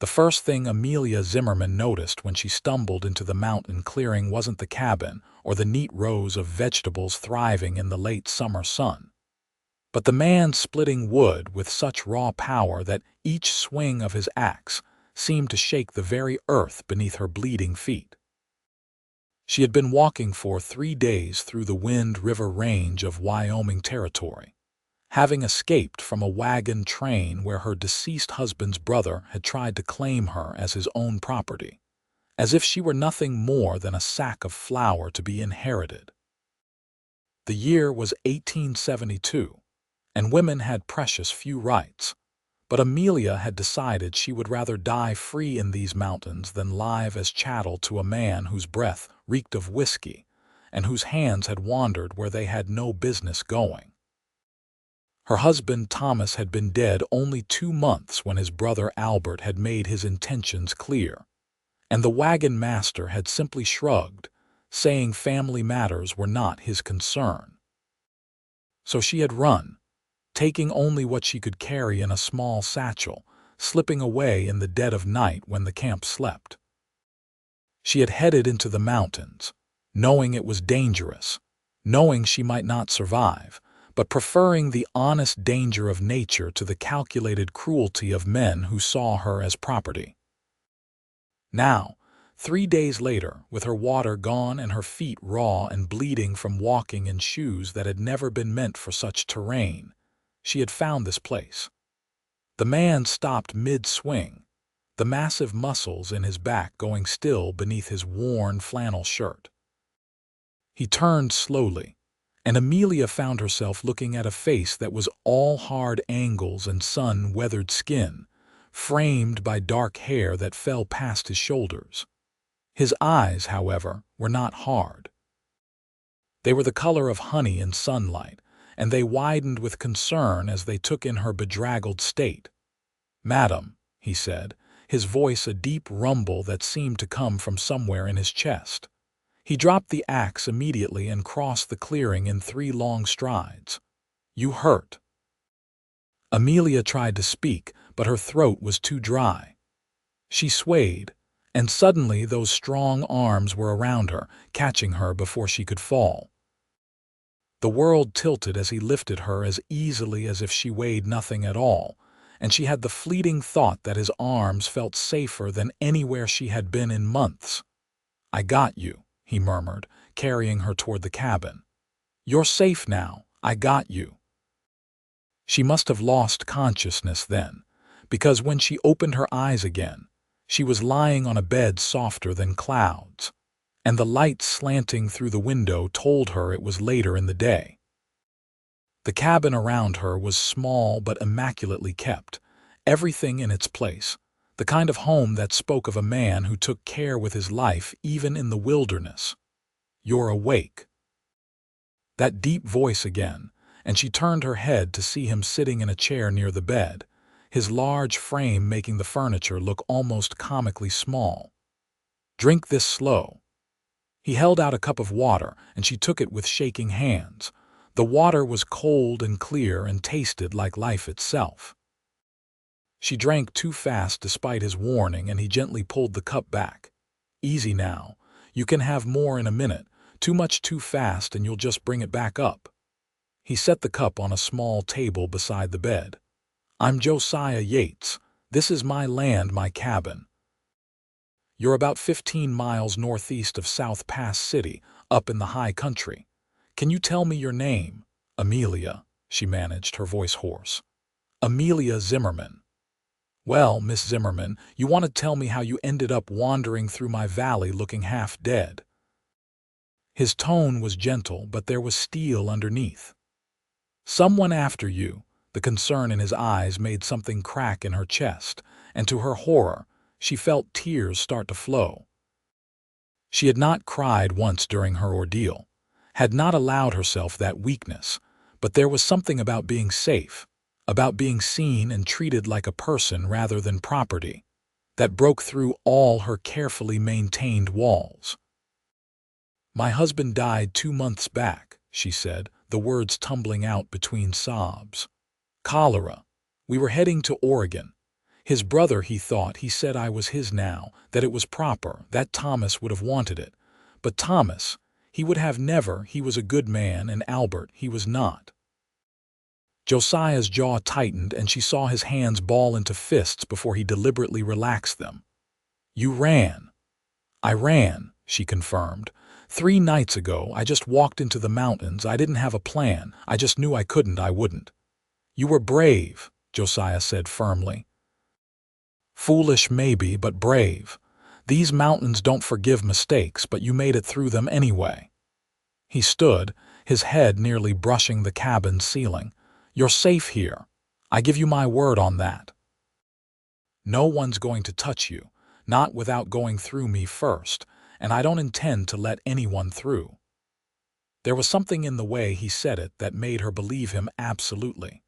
The first thing Amelia Zimmerman noticed when she stumbled into the mountain clearing wasn't the cabin or the neat rows of vegetables thriving in the late summer sun, but the man splitting wood with such raw power that each swing of his axe seemed to shake the very earth beneath her bleeding feet. She had been walking for 3 days through the Wind River Range of Wyoming Territory, having escaped from a wagon train where her deceased husband's brother had tried to claim her as his own property, as if she were nothing more than a sack of flour to be inherited. The year was 1872, and women had precious few rights, but Amelia had decided she would rather die free in these mountains than live as chattel to a man whose breath reeked of whiskey and whose hands had wandered where they had no business going. Her husband Thomas had been dead only 2 months when his brother Albert had made his intentions clear, and the wagon master had simply shrugged, saying family matters were not his concern. So she had run, taking only what she could carry in a small satchel, slipping away in the dead of night when the camp slept. She had headed into the mountains, knowing it was dangerous, knowing she might not survive, but preferring the honest danger of nature to the calculated cruelty of men who saw her as property. Now, 3 days later, with her water gone and her feet raw and bleeding from walking in shoes that had never been meant for such terrain, she had found this place. The man stopped mid-swing, the massive muscles in his back going still beneath his worn flannel shirt. He turned slowly, and Amelia found herself looking at a face that was all hard angles and sun-weathered skin, framed by dark hair that fell past his shoulders. His eyes, however, were not hard. They were the color of honey in sunlight, and they widened with concern as they took in her bedraggled state. "Madam," he said, his voice a deep rumble that seemed to come from somewhere in his chest. He dropped the axe immediately and crossed the clearing in 3 long strides. "You hurt." Amelia tried to speak, but her throat was too dry. She swayed, and suddenly those strong arms were around her, catching her before she could fall. The world tilted as he lifted her as easily as if she weighed nothing at all, and she had the fleeting thought that his arms felt safer than anywhere she had been in months. "I got you," he murmured, carrying her toward the cabin. "You're safe now. I got you." She must have lost consciousness then, because when she opened her eyes again, she was lying on a bed softer than clouds, and the light slanting through the window told her it was later in the day. The cabin around her was small but immaculately kept, everything in its place, the kind of home that spoke of a man who took care with his life even in the wilderness. "You're awake." That deep voice again, and she turned her head to see him sitting in a chair near the bed, his large frame making the furniture look almost comically small. "Drink this slow." He held out a cup of water, and she took it with shaking hands. The water was cold and clear and tasted like life itself. She drank too fast despite his warning, and he gently pulled the cup back. "Easy now. You can have more in a minute. Too much too fast and you'll just bring it back up." He set the cup on a small table beside the bed. "I'm Josiah Yates. This is my land, my cabin. You're about 15 miles northeast of South Pass City, up in the high country. Can you tell me your name?" "Amelia," she managed, her voice hoarse. "Amelia Zimmerman." "Well, Miss Zimmerman, you want to tell me how you ended up wandering through my valley looking half dead." His tone was gentle, but there was steel underneath. "Someone after you." The concern in his eyes made something crack in her chest, and to her horror, she felt tears start to flow. She had not cried once during her ordeal, had not allowed herself that weakness, but there was something about being safe, about being seen and treated like a person rather than property, that broke through all her carefully maintained walls. "My husband died 2 months back," she said, the words tumbling out between sobs. "Cholera. We were heading to Oregon. His brother, he thought, he said I was his now, that it was proper, that Thomas would have wanted it. But Thomas, he would have never, he was a good man, and Albert, he was not. Josiah's jaw tightened, and she saw his hands ball into fists before he deliberately relaxed them. "You ran." "I ran," she confirmed. "3 nights ago, I just walked into the mountains. I didn't have a plan. I just knew I couldn't, I wouldn't." "You were brave," Josiah said firmly. "Foolish maybe, but brave. These mountains don't forgive mistakes, but you made it through them anyway." He stood, his head nearly brushing the cabin's ceiling. "You're safe here. I give you my word on that. No one's going to touch you, not without going through me first, and I don't intend to let anyone through." There was something in the way he said it that made her believe him absolutely.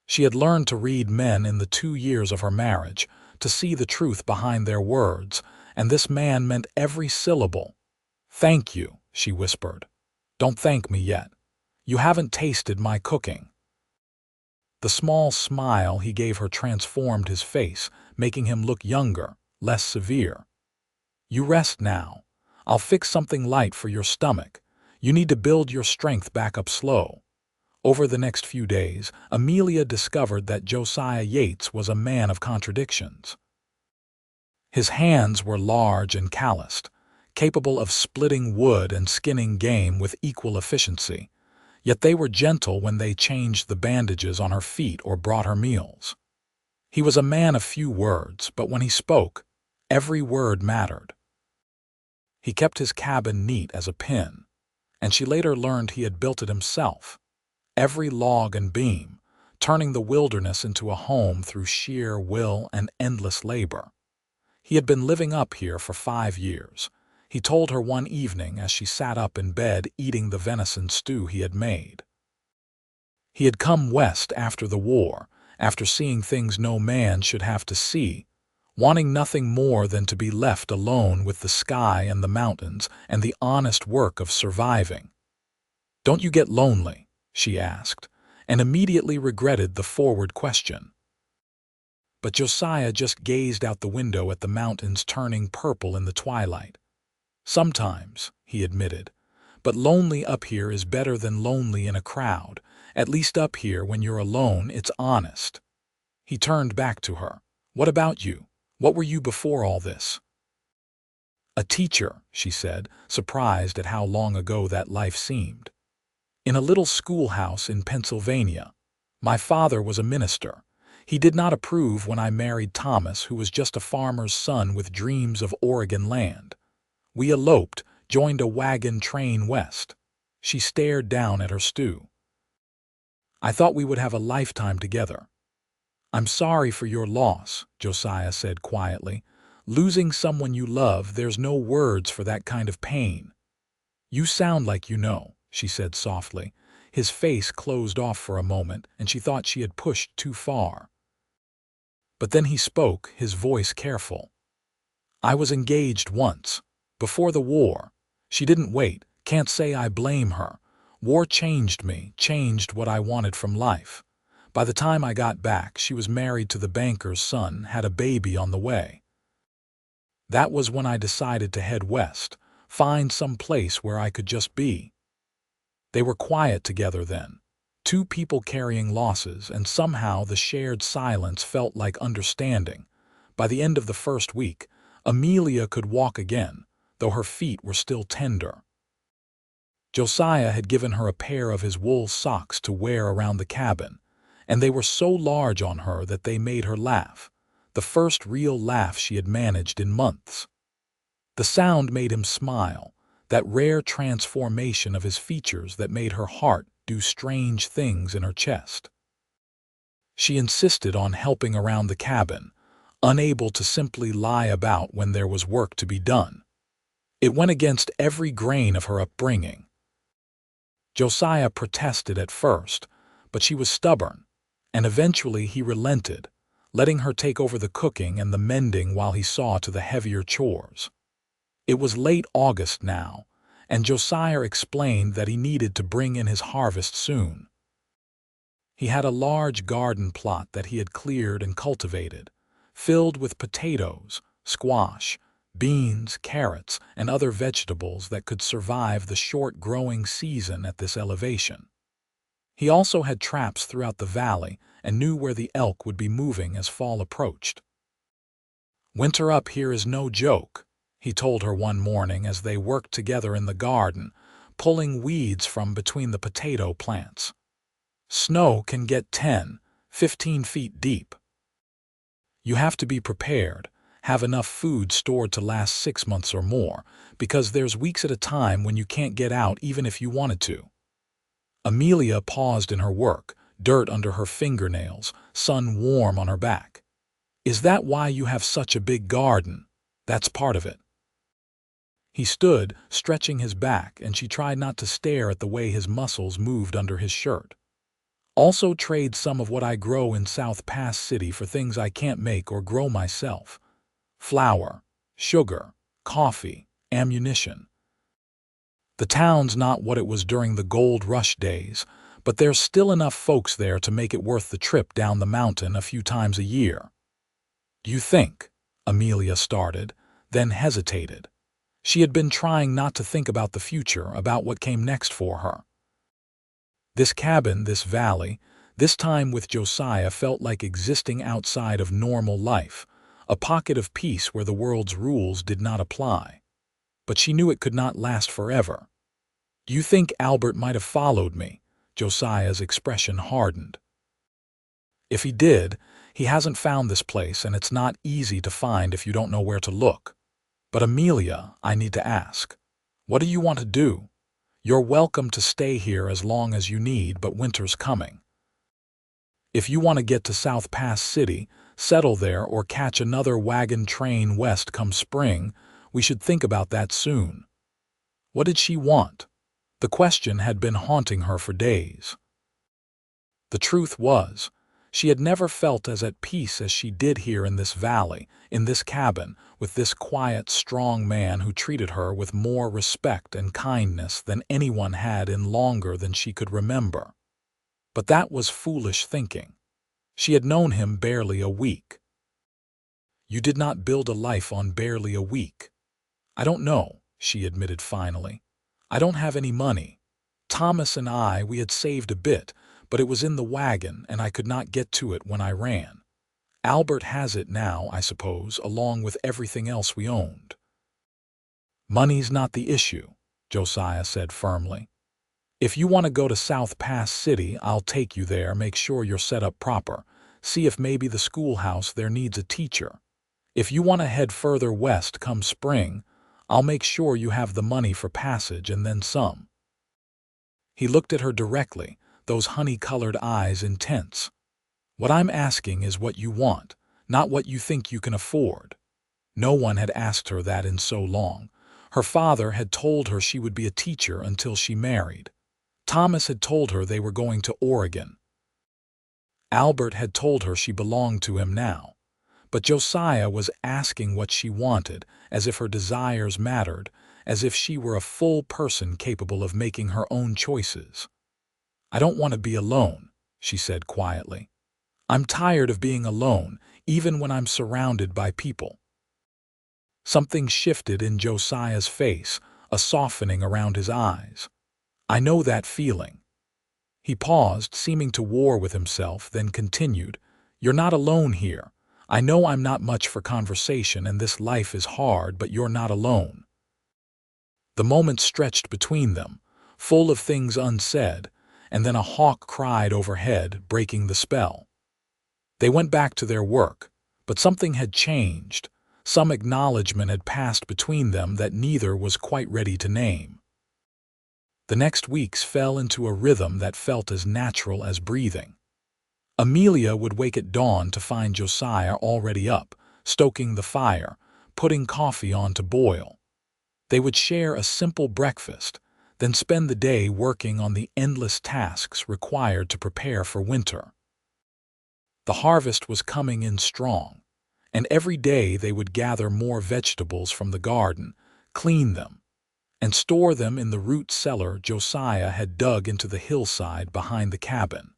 She had learned to read men in the 2 years of her marriage, to see the truth behind their words, and this man meant every syllable. "Thank you," she whispered. "Don't thank me yet. You haven't tasted my cooking." The small smile he gave her transformed his face, making him look younger, less severe. "You rest now. I'll fix something light for your stomach. You need to build your strength back up slow." Over the next few days, Amelia discovered that Josiah Yates was a man of contradictions. His hands were large and calloused, capable of splitting wood and skinning game with equal efficiency, yet they were gentle when they changed the bandages on her feet or brought her meals. He was a man of few words, but when he spoke, every word mattered. He kept his cabin neat as a pin, and she later learned he had built it himself, every log and beam, turning the wilderness into a home through sheer will and endless labor. He had been living up here for 5 years. He told her one evening as she sat up in bed eating the venison stew he had made. He had come west after the war, after seeing things no man should have to see, wanting nothing more than to be left alone with the sky and the mountains and the honest work of surviving. "Don't you get lonely?" she asked, and immediately regretted the forward question. But Josiah just gazed out the window at the mountains turning purple in the twilight. "Sometimes," he admitted, "but lonely up here is better than lonely in a crowd. At least up here, when you're alone, it's honest." He turned back to her. "What about you? What were you before all this?" "A teacher," she said, surprised at how long ago that life seemed. "In a little schoolhouse in Pennsylvania. My father was a minister. He did not approve when I married Thomas, who was just a farmer's son with dreams of Oregon land. We eloped, joined a wagon train west." She stared down at her stew. "I thought we would have a lifetime together." "I'm sorry for your loss," Josiah said quietly. "Losing someone you love, there's no words for that kind of pain." "You sound like you know," she said softly. His face closed off for a moment, and she thought she had pushed too far. But then he spoke, his voice careful. "I was engaged once. Before the war. She didn't wait. Can't say I blame her. War changed me, changed what I wanted from life. By the time I got back, she was married to the banker's son, had a baby on the way. That was when I decided to head west, find some place where I could just be." They were quiet together then, 2 people carrying losses, and somehow the shared silence felt like understanding. By the end of the first week, Amelia could walk again, though her feet were still tender. Josiah had given her a pair of his wool socks to wear around the cabin, and they were so large on her that they made her laugh, the first real laugh she had managed in months. The sound made him smile, that rare transformation of his features that made her heart do strange things in her chest. She insisted on helping around the cabin, unable to simply lie about when there was work to be done. It went against every grain of her upbringing. Josiah protested at first, but she was stubborn, and eventually he relented, letting her take over the cooking and the mending while he saw to the heavier chores. It was late August now, and Josiah explained that he needed to bring in his harvest soon. He had a large garden plot that he had cleared and cultivated, filled with potatoes, squash, beans, carrots, and other vegetables that could survive the short growing season at this elevation. He also had traps throughout the valley and knew where the elk would be moving as fall approached. "Winter up here is no joke," he told her one morning as they worked together in the garden, pulling weeds from between the potato plants. "Snow can get 10, 15 feet deep. You have to be prepared, have enough food stored to last 6 months or more, because there's weeks at a time when you can't get out even if you wanted to." Amelia paused in her work, dirt under her fingernails, sun warm on her back. "Is that why you have such a big garden?" "That's part of it." He stood, stretching his back, and she tried not to stare at the way his muscles moved under his shirt. "Also trade some of what I grow in South Pass City for things I can't make or grow myself. Flour, sugar, coffee, ammunition. The town's not what it was during the gold rush days, but there's still enough folks there to make it worth the trip down the mountain a few times a year." "Do you think?" Amelia started, then hesitated. She had been trying not to think about the future, about what came next for her. This cabin, this valley, this time with Josiah felt like existing outside of normal life, a pocket of peace where the world's rules did not apply. But she knew it could not last forever. "Do you think Albert might have followed me?" Josiah's expression hardened. "If he did, he hasn't found this place, and it's not easy to find if you don't know where to look. But Amelia, I need to ask, what do you want to do? You're welcome to stay here as long as you need, but winter's coming. If you want to get to South Pass City, settle there, or catch another wagon train west come spring, we should think about that soon." What did she want? The question had been haunting her for days. The truth was, she had never felt as at peace as she did here in this valley, in this cabin, with this quiet, strong man who treated her with more respect and kindness than anyone had in longer than she could remember. But that was foolish thinking. She had known him barely a week. "You did not build a life on barely a week." "I don't know," she admitted finally. "I don't have any money. Thomas and we had saved a bit, but it was in the wagon and I could not get to it when I ran. Albert has it now, I suppose, along with everything else we owned." "Money's not the issue," Josiah said firmly. "If you want to go to South Pass City, I'll take you there, make sure you're set up proper, see if maybe the schoolhouse there needs a teacher. If you want to head further west come spring, I'll make sure you have the money for passage and then some." He looked at her directly, those honey-colored eyes intense. "What I'm asking is what you want, not what you think you can afford." No one had asked her that in so long. Her father had told her she would be a teacher until she married. Thomas had told her they were going to Oregon. Albert had told her she belonged to him now. But Josiah was asking what she wanted, as if her desires mattered, as if she were a full person capable of making her own choices. "I don't want to be alone," she said quietly. "I'm tired of being alone, even when I'm surrounded by people." Something shifted in Josiah's face, a softening around his eyes. "I know that feeling." He paused, seeming to war with himself, then continued, "You're not alone here. I know I'm not much for conversation and this life is hard, but you're not alone." The moment stretched between them, full of things unsaid, and then a hawk cried overhead, breaking the spell. They went back to their work, but something had changed. Some acknowledgement had passed between them that neither was quite ready to name. The next weeks fell into a rhythm that felt as natural as breathing. Amelia would wake at dawn to find Josiah already up, stoking the fire, putting coffee on to boil. They would share a simple breakfast, then spend the day working on the endless tasks required to prepare for winter. The harvest was coming in strong, and every day they would gather more vegetables from the garden, clean them, and store them in the root cellar Josiah had dug into the hillside behind the cabin.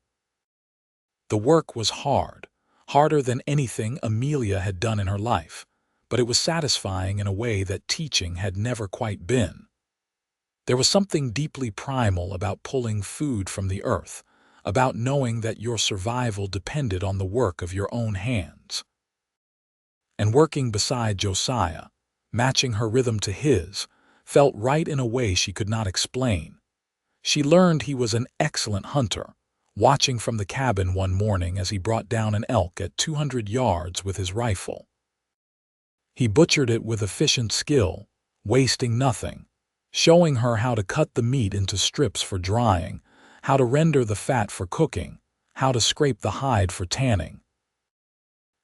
The work was hard, harder than anything Amelia had done in her life, but it was satisfying in a way that teaching had never quite been. There was something deeply primal about pulling food from the earth, about knowing that your survival depended on the work of your own hands. And working beside Josiah, matching her rhythm to his, felt right in a way she could not explain. She learned he was an excellent hunter, watching from the cabin one morning as he brought down an elk at 200 yards with his rifle. He butchered it with efficient skill, wasting nothing, showing her how to cut the meat into strips for drying, how to render the fat for cooking, how to scrape the hide for tanning.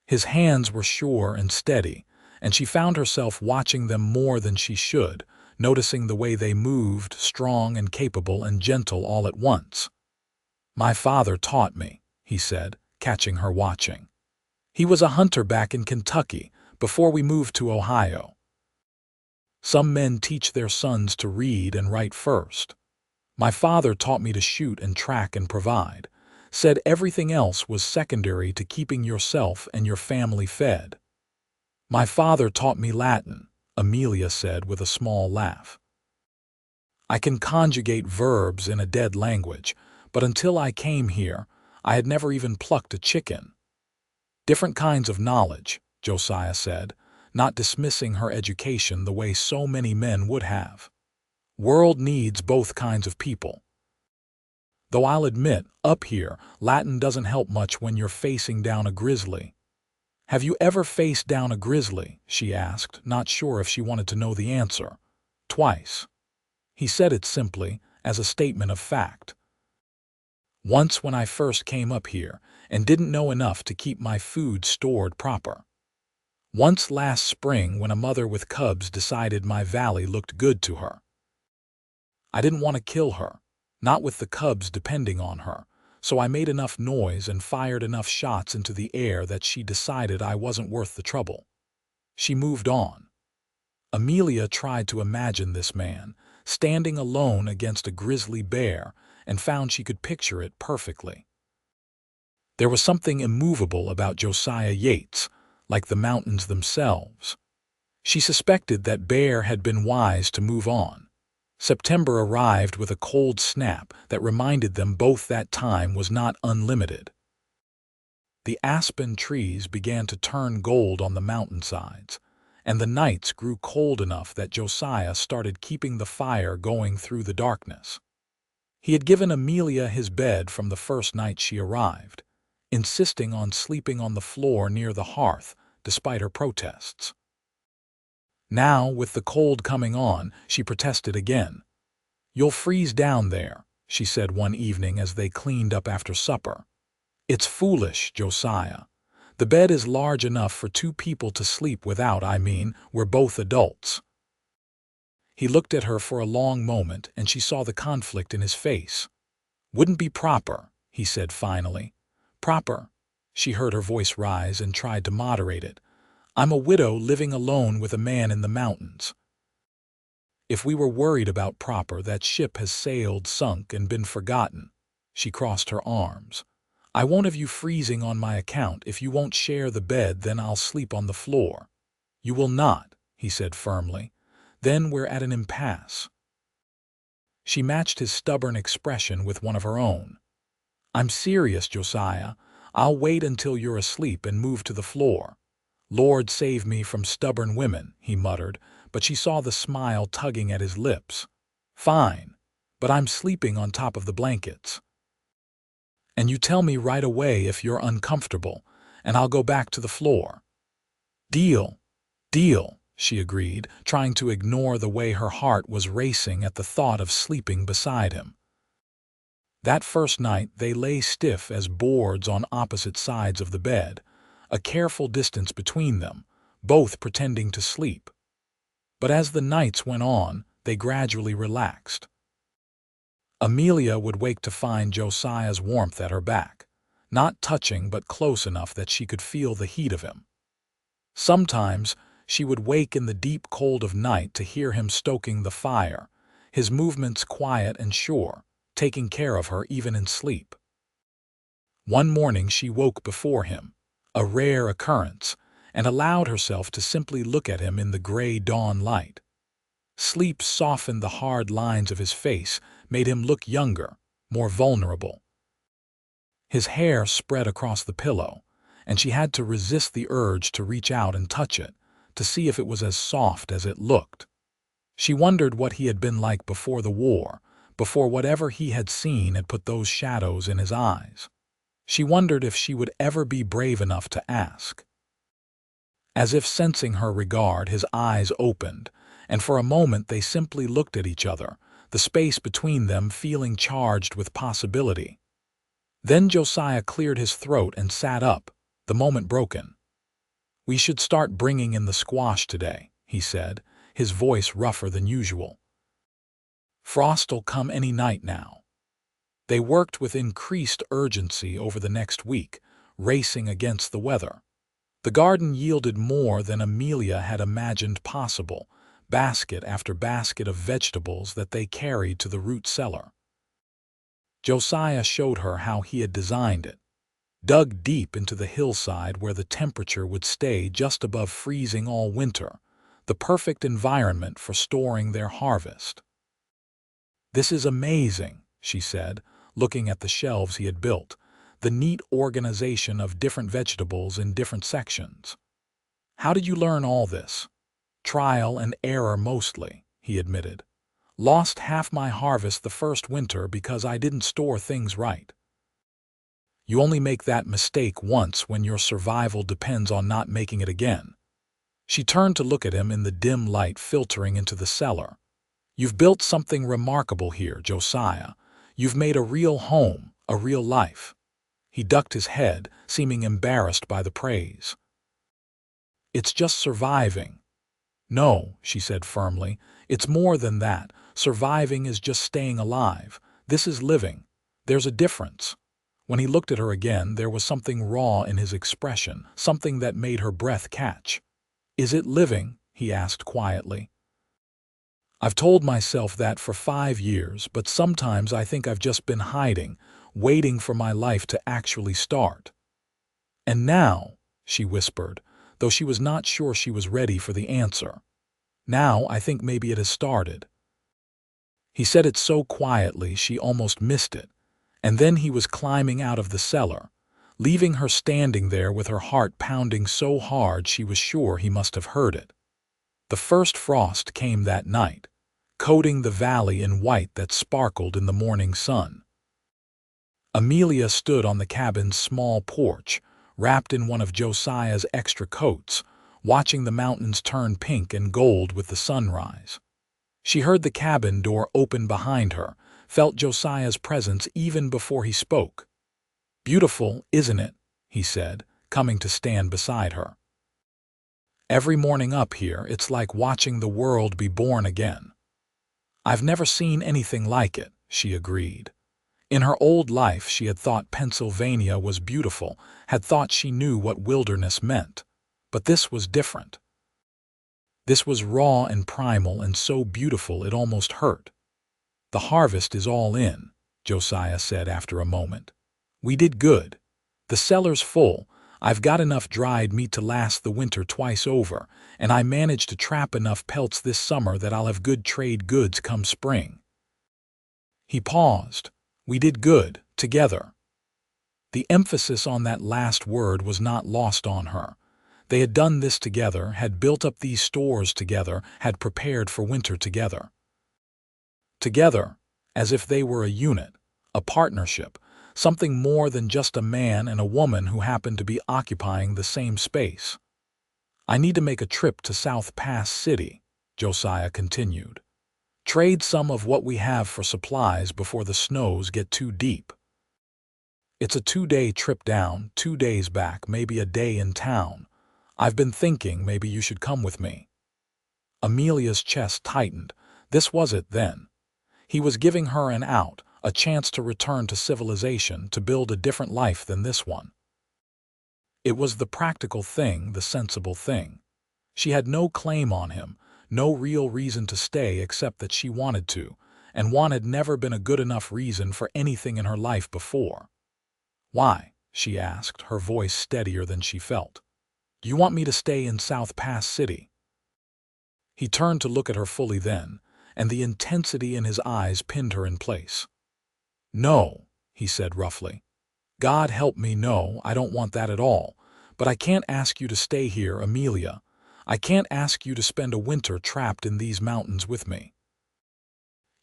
His hands were sure and steady, and she found herself watching them more than she should, noticing the way they moved, strong and capable and gentle all at once. "My father taught me," he said, catching her watching. "He was a hunter back in Kentucky, before we moved to Ohio. Some men teach their sons to read and write first. My father taught me to shoot and track and provide, said everything else was secondary to keeping yourself and your family fed." "My father taught me Latin," Amelia said with a small laugh. "I can conjugate verbs in a dead language, but until I came here, I had never even plucked a chicken." "Different kinds of knowledge," Josiah said, not dismissing her education the way so many men would have. "World needs both kinds of people. Though I'll admit, up here, Latin doesn't help much when you're facing down a grizzly." "Have you ever faced down a grizzly?" she asked, not sure if she wanted to know the answer. "Twice." He said it simply, as a statement of fact. "Once when I first came up here and didn't know enough to keep my food stored proper. Once last spring when a mother with cubs decided my valley looked good to her. I didn't want to kill her, not with the cubs depending on her, so I made enough noise and fired enough shots into the air that she decided I wasn't worth the trouble. She moved on." Amelia tried to imagine this man, standing alone against a grizzly bear, and found she could picture it perfectly. There was something immovable about Josiah Yates, like the mountains themselves. She suspected that bear had been wise to move on. September arrived with a cold snap that reminded them both that time was not unlimited. The aspen trees began to turn gold on the mountainsides, and the nights grew cold enough that Josiah started keeping the fire going through the darkness. He had given Amelia his bed from the first night she arrived, insisting on sleeping on the floor near the hearth, despite her protests. Now, with the cold coming on, she protested again. "You'll freeze down there," she said one evening as they cleaned up after supper. "It's foolish, Josiah. The bed is large enough for 2 people to sleep without, we're both adults." He looked at her for a long moment, and she saw the conflict in his face. "Wouldn't be proper," he said finally. "Proper?" She heard her voice rise and tried to moderate it. "I'm a widow living alone with a man in the mountains. If we were worried about proper, that ship has sailed, sunk, and been forgotten." She crossed her arms. "I won't have you freezing on my account. If you won't share the bed, then I'll sleep on the floor." "You will not," he said firmly. "Then we're at an impasse." She matched his stubborn expression with one of her own. "I'm serious, Josiah. I'll wait until you're asleep and move to the floor." "Lord save me from stubborn women," he muttered, but she saw the smile tugging at his lips. "Fine, but I'm sleeping on top of the blankets. And you tell me right away if you're uncomfortable, and I'll go back to the floor." "Deal, deal," she agreed, trying to ignore the way her heart was racing at the thought of sleeping beside him. That first night they lay stiff as boards on opposite sides of the bed, a careful distance between them, both pretending to sleep. But as the nights went on, they gradually relaxed. Amelia would wake to find Josiah's warmth at her back, not touching but close enough that she could feel the heat of him. Sometimes she would wake in the deep cold of night to hear him stoking the fire, his movements quiet and sure, taking care of her even in sleep. One morning she woke before him, a rare occurrence, and allowed herself to simply look at him in the gray dawn light. Sleep softened the hard lines of his face, made him look younger, more vulnerable. His hair spread across the pillow, and she had to resist the urge to reach out and touch it, to see if it was as soft as it looked. She wondered what he had been like before the war, before whatever he had seen had put those shadows in his eyes. She wondered if she would ever be brave enough to ask. As if sensing her regard, his eyes opened, and for a moment they simply looked at each other, the space between them feeling charged with possibility. Then Josiah cleared his throat and sat up, the moment broken. "We should start bringing in the squash today," he said, his voice rougher than usual. "Frost'll come any night now." They worked with increased urgency over the next week, racing against the weather. The garden yielded more than Amelia had imagined possible, basket after basket of vegetables that they carried to the root cellar. Josiah showed her how he had designed it, dug deep into the hillside where the temperature would stay just above freezing all winter, the perfect environment for storing their harvest. "This is amazing," she said, looking at the shelves he had built, the neat organization of different vegetables in different sections. "How did you learn all this?" "Trial and error mostly," he admitted. "Lost half my harvest the first winter because I didn't store things right." "You only make that mistake once when your survival depends on not making it again." She turned to look at him in the dim light filtering into the cellar. "You've built something remarkable here, Josiah. You've made a real home, a real life." He ducked his head, seeming embarrassed by the praise. "It's just surviving." "No," she said firmly, "it's more than that. Surviving is just staying alive. This is living. There's a difference." When he looked at her again, there was something raw in his expression, something that made her breath catch. "Is it living?" he asked quietly. "I've told myself that for 5 years, but sometimes I think I've just been hiding, waiting for my life to actually start." "And now," she whispered, though she was not sure she was ready for the answer, "now I think maybe it has started." He said it so quietly she almost missed it, and then he was climbing out of the cellar, leaving her standing there with her heart pounding so hard she was sure he must have heard it. The first frost came that night, coating the valley in white that sparkled in the morning sun. Amelia stood on the cabin's small porch, wrapped in one of Josiah's extra coats, watching the mountains turn pink and gold with the sunrise. She heard the cabin door open behind her, felt Josiah's presence even before he spoke. "Beautiful, isn't it?" he said, coming to stand beside her. "Every morning up here, it's like watching the world be born again." "I've never seen anything like it," she agreed. In her old life she had thought Pennsylvania was beautiful, had thought she knew what wilderness meant. But this was different. This was raw and primal and so beautiful it almost hurt. "The harvest is all in," Josiah said after a moment. "We did good. The cellar's full. I've got enough dried meat to last the winter twice over, and I managed to trap enough pelts this summer that I'll have good trade goods come spring." He paused. "We did good, together." The emphasis on that last word was not lost on her. They had done this together, had built up these stores together, had prepared for winter together. Together, as if they were a unit, a partnership, something more than just a man and a woman who happened to be occupying the same space. "I need to make a trip to South Pass City," Josiah continued. "Trade some of what we have for supplies before the snows get too deep. It's a 2-day trip down, 2 days back, maybe a day in town. I've been thinking maybe you should come with me." Amelia's chest tightened. This was it then. He was giving her an out, a chance to return to civilization, to build a different life than this one. It was the practical thing, the sensible thing. She had no claim on him, no real reason to stay except that she wanted to, and one had never been a good enough reason for anything in her life before. Why? she asked, her voice steadier than she felt. "Do you want me to stay in South Pass City?" He turned to look at her fully then, and the intensity in his eyes pinned her in place. "No," he said roughly. "God help me, no, I don't want that at all. But I can't ask you to stay here, Amelia. I can't ask you to spend a winter trapped in these mountains with me.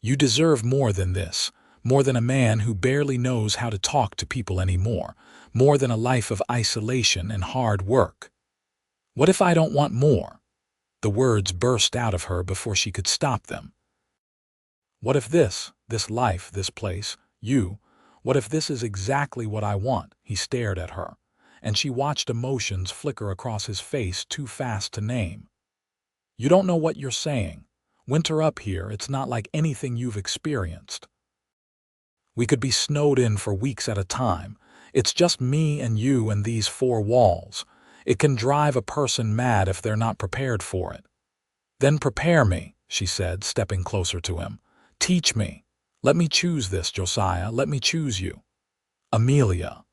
You deserve more than this, more than a man who barely knows how to talk to people anymore, more than a life of isolation and hard work." "What if I don't want more?" The words burst out of her before she could stop them. "What if this life, this place, what if this is exactly what I want?" He stared at her, and she watched emotions flicker across his face too fast to name. "You don't know what you're saying. Winter up here, it's not like anything you've experienced. We could be snowed in for weeks at a time. It's just me and you and these four walls. It can drive a person mad if they're not prepared for it." "Then prepare me," she said, stepping closer to him. "Teach me. Let me choose this, Josiah. Let me choose you." "Amelia."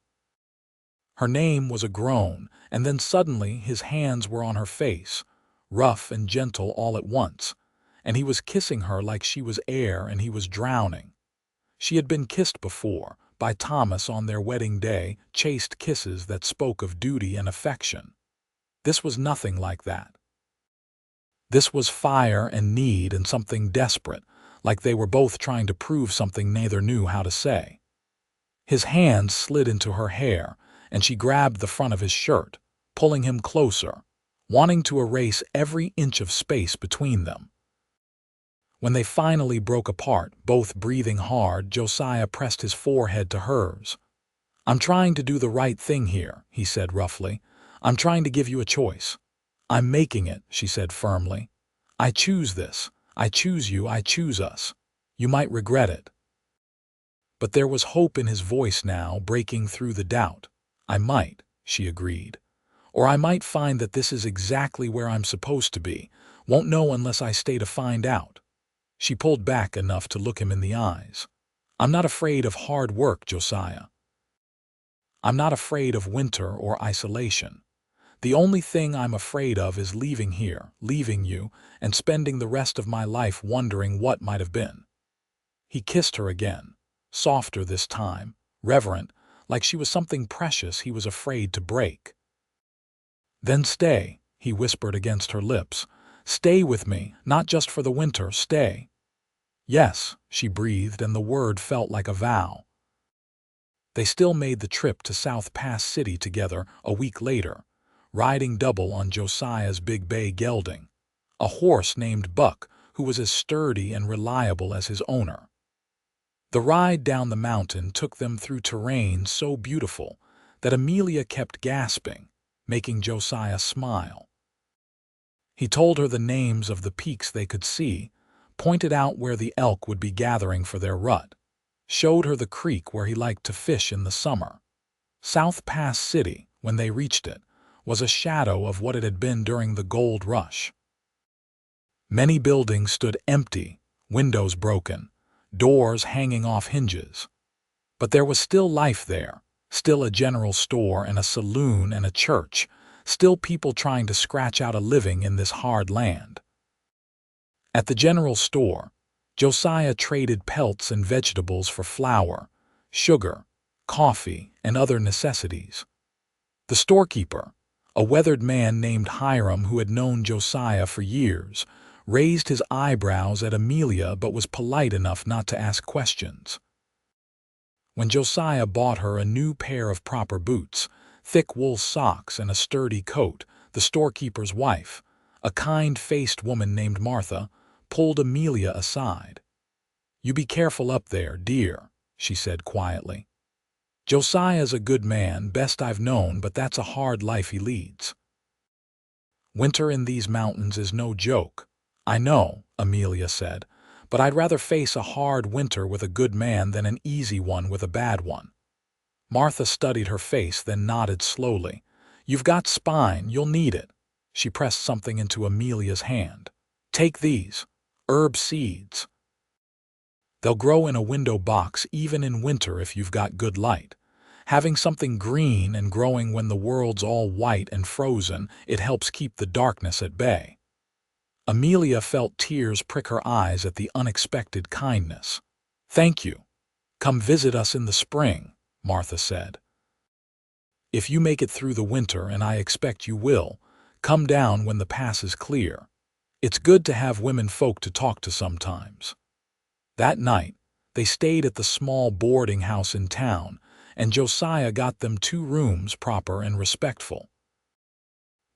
Her name was a groan, and then suddenly his hands were on her face, rough and gentle all at once, and he was kissing her like she was air and he was drowning. She had been kissed before, by Thomas on their wedding day, chaste kisses that spoke of duty and affection. This was nothing like that. This was fire and need and something desperate, like they were both trying to prove something neither knew how to say. His hands slid into her hair, and she grabbed the front of his shirt, pulling him closer, wanting to erase every inch of space between them. When they finally broke apart, both breathing hard, Josiah pressed his forehead to hers. "I'm trying to do the right thing here," he said roughly. "I'm trying to give you a choice." "I'm making it," she said firmly. "I choose this. I choose you. I choose us. You might regret it." But there was hope in his voice now, breaking through the doubt. "I might," she agreed. "Or I might find that this is exactly where I'm supposed to be. Won't know unless I stay to find out." She pulled back enough to look him in the eyes. "I'm not afraid of hard work, Josiah. I'm not afraid of winter or isolation. The only thing I'm afraid of is leaving here, leaving you, and spending the rest of my life wondering what might have been." He kissed her again, softer this time, reverent, like she was something precious he was afraid to break. "Then stay," he whispered against her lips. "Stay with me, not just for the winter, stay." "Yes," she breathed, and the word felt like a vow. They still made the trip to South Pass City together a week later, riding double on Josiah's big bay gelding, a horse named Buck who was as sturdy and reliable as his owner. The ride down the mountain took them through terrain so beautiful that Amelia kept gasping, making Josiah smile. He told her the names of the peaks they could see, pointed out where the elk would be gathering for their rut, showed her the creek where he liked to fish in the summer. South Pass City, when they reached it, was a shadow of what it had been during the gold rush. Many buildings stood empty, windows broken, doors hanging off hinges. But there was still life there, still a general store and a saloon and a church, still people trying to scratch out a living in this hard land. At the general store, Josiah traded pelts and vegetables for flour, sugar, coffee, and other necessities. The storekeeper, a weathered man named Hiram who had known Josiah for years, raised his eyebrows at Amelia but was polite enough not to ask questions. When Josiah bought her a new pair of proper boots, thick wool socks, and a sturdy coat, the storekeeper's wife, a kind-faced woman named Martha, pulled Amelia aside. "You be careful up there, dear," she said quietly. "Josiah's a good man, best I've known, but that's a hard life he leads. Winter in these mountains is no joke." "I know," Amelia said, "but I'd rather face a hard winter with a good man than an easy one with a bad one." Martha studied her face, then nodded slowly. "You've got spine, you'll need it." She pressed something into Amelia's hand. "Take these. Herb seeds. They'll grow in a window box even in winter if you've got good light. Having something green and growing when the world's all white and frozen, it helps keep the darkness at bay. Amelia felt tears prick her eyes at the unexpected kindness. "Thank you. Come visit us in the spring," Martha said. "If you make it through the winter, and I expect you will, come down when the pass is clear. It's good to have women folk to talk to sometimes." That night, they stayed at the small boarding house in town, and Josiah got them 2 rooms proper and respectful.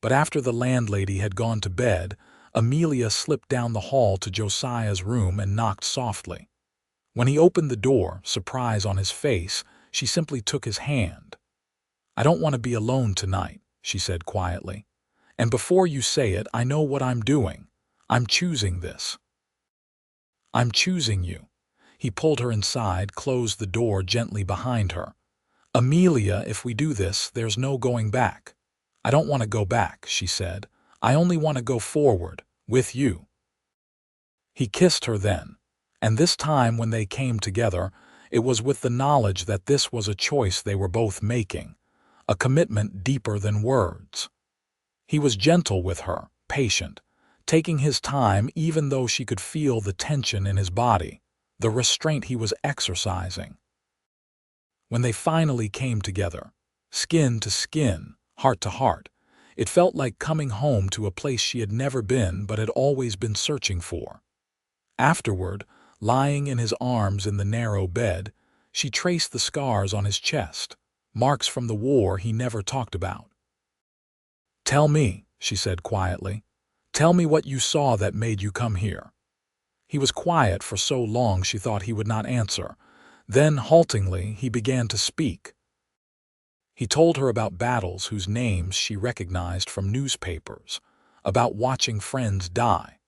But after the landlady had gone to bed, Amelia slipped down the hall to Josiah's room and knocked softly. When he opened the door, surprise on his face, she simply took his hand. "I don't want to be alone tonight," she said quietly. "And before you say it, I know what I'm doing. I'm choosing this. I'm choosing you." He pulled her inside, closed the door gently behind her. "Amelia, if we do this, there's no going back." "I don't want to go back," she said. "I only want to go forward, with you." He kissed her then, and this time when they came together, it was with the knowledge that this was a choice they were both making, a commitment deeper than words. He was gentle with her, patient, taking his time even though she could feel the tension in his body, the restraint he was exercising. When they finally came together, skin to skin, heart to heart, it felt like coming home to a place she had never been but had always been searching for. Afterward, lying in his arms in the narrow bed, she traced the scars on his chest, marks from the war he never talked about. "Tell me," she said quietly. "Tell me what you saw that made you come here." He was quiet for so long she thought he would not answer. Then, haltingly, he began to speak. He told her about battles whose names she recognized from newspapers, about watching friends die,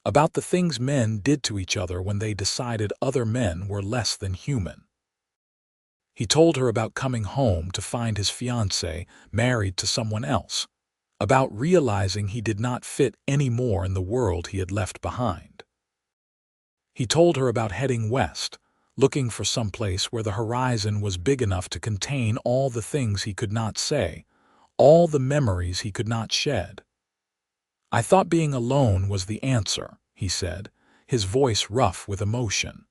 about the things men did to each other when they decided other men were less than human. He told her about coming home to find his fiancée married to someone else, about realizing he did not fit any more in the world he had left behind. He told her about heading west, looking for some place where the horizon was big enough to contain all the things he could not say, all the memories he could not shed. "I thought being alone was the answer," he said, his voice rough with emotion.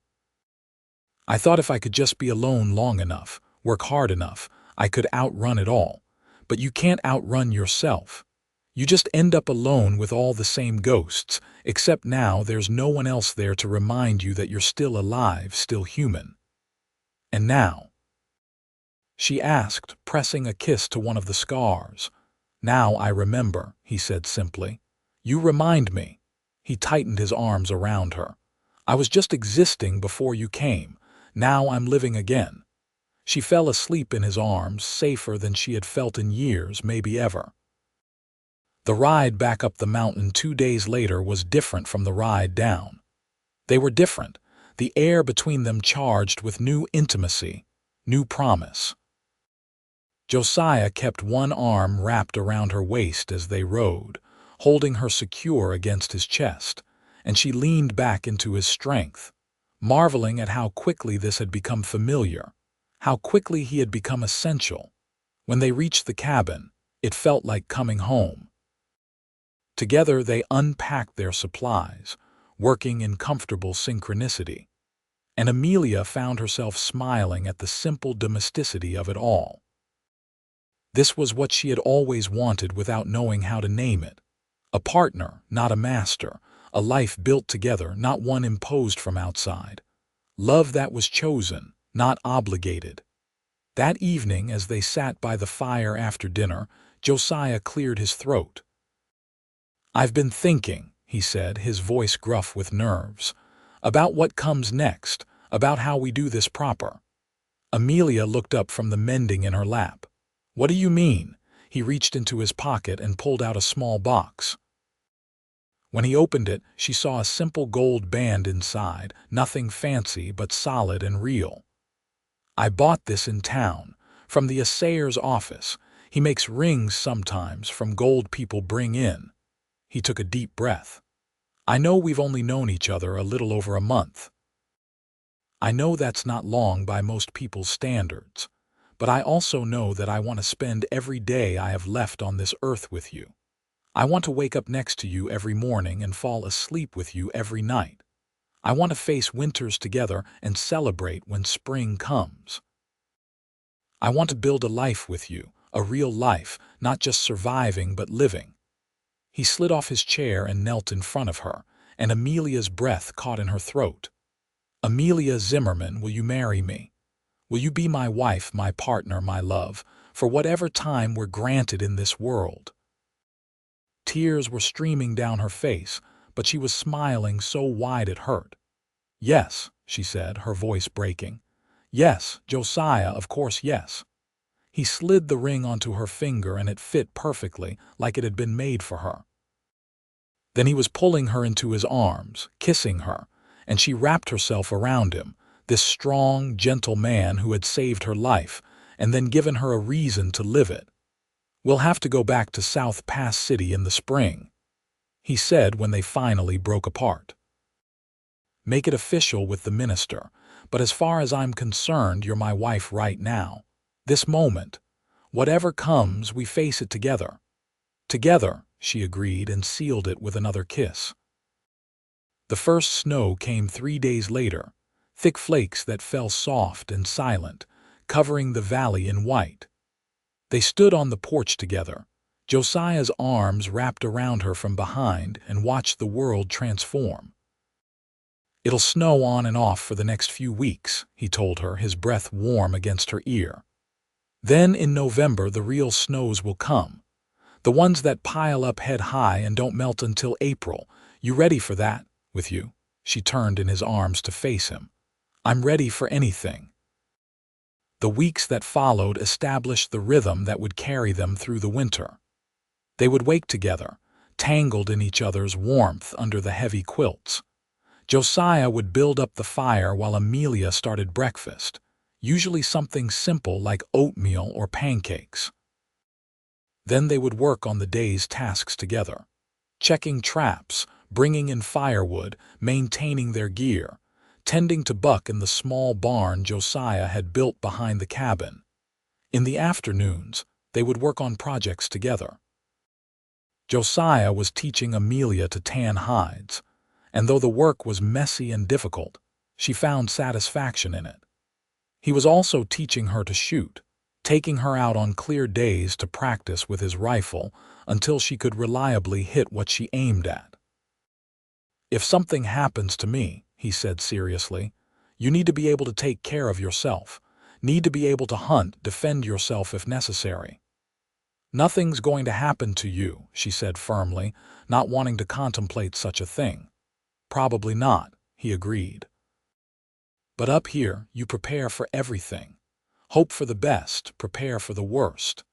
"I thought if I could just be alone long enough, work hard enough, I could outrun it all. But you can't outrun yourself. You just end up alone with all the same ghosts, except now there's no one else there to remind you that you're still alive, still human." "And now?" she asked, pressing a kiss to one of the scars. "Now I remember," he said simply. "You remind me." He tightened his arms around her. "I was just existing before you came. Now I'm living again." She fell asleep in his arms, safer than she had felt in years, maybe ever. The ride back up the mountain 2 days later was different from the ride down. They were different, the air between them charged with new intimacy, new promise. Josiah kept one arm wrapped around her waist as they rode, holding her secure against his chest, and she leaned back into his strength, marveling at how quickly this had become familiar, how quickly he had become essential. When they reached the cabin, it felt like coming home. Together they unpacked their supplies, working in comfortable synchronicity, and Amelia found herself smiling at the simple domesticity of it all. This was what she had always wanted without knowing how to name it. A partner, not a master, a life built together, not one imposed from outside. Love that was chosen, not obligated. That evening, as they sat by the fire after dinner, Josiah cleared his throat. "I've been thinking," he said, his voice gruff with nerves, "about what comes next, about how we do this proper." Amelia looked up from the mending in her lap. "What do you mean?" He reached into his pocket and pulled out a small box. When he opened it, she saw a simple gold band inside, nothing fancy but solid and real. "I bought this in town, from the assayer's office. He makes rings sometimes from gold people bring in." He took a deep breath. "I know we've only known each other a little over a month. I know that's not long by most people's standards. but I also know that I want to spend every day I have left on this earth with you. I want to wake up next to you every morning and fall asleep with you every night. I want to face winters together and celebrate when spring comes. I want to build a life with you, a real life, not just surviving but living." He slid off his chair and knelt in front of her, and Amelia's breath caught in her throat. "Amelia Zimmerman, will you marry me? Will you be my wife, my partner, my love, for whatever time we're granted in this world?" Tears were streaming down her face, but she was smiling so wide it hurt. "Yes," she said, her voice breaking. "Yes, Josiah, of course, yes." He slid the ring onto her finger and it fit perfectly, like it had been made for her. Then he was pulling her into his arms, kissing her, and she wrapped herself around him, this strong, gentle man who had saved her life and then given her a reason to live it. "We'll have to go back to South Pass City in the spring," he said when they finally broke apart. "Make it official with the minister, but as far as I'm concerned, you're my wife right now. This moment. Whatever comes, we face it together." "Together," she agreed and sealed it with another kiss. The first snow came 3 days later, thick flakes that fell soft and silent, covering the valley in white. They stood on the porch together, Josiah's arms wrapped around her from behind, and watched the world transform. "It'll snow on and off for the next few weeks," he told her, his breath warm against her ear. "Then in November the real snows will come. The ones that pile up head high and don't melt until April. You ready for that, with you?" She turned in his arms to face him. "I'm ready for anything." The weeks that followed established the rhythm that would carry them through the winter. They would wake together, tangled in each other's warmth under the heavy quilts. Josiah would build up the fire while Amelia started breakfast, usually something simple like oatmeal or pancakes. Then they would work on the day's tasks together, checking traps, bringing in firewood, maintaining their gear, tending to Buck in the small barn Josiah had built behind the cabin. In the afternoons, they would work on projects together. Josiah was teaching Amelia to tan hides, and though the work was messy and difficult, she found satisfaction in it. He was also teaching her to shoot, taking her out on clear days to practice with his rifle until she could reliably hit what she aimed at. "If something happens to me," he said seriously, "you need to be able to take care of yourself, need to be able to hunt, defend yourself if necessary." "Nothing's going to happen to you," she said firmly, not wanting to contemplate such a thing. "Probably not," he agreed. "But up here, you prepare for everything. Hope for the best, prepare for the worst."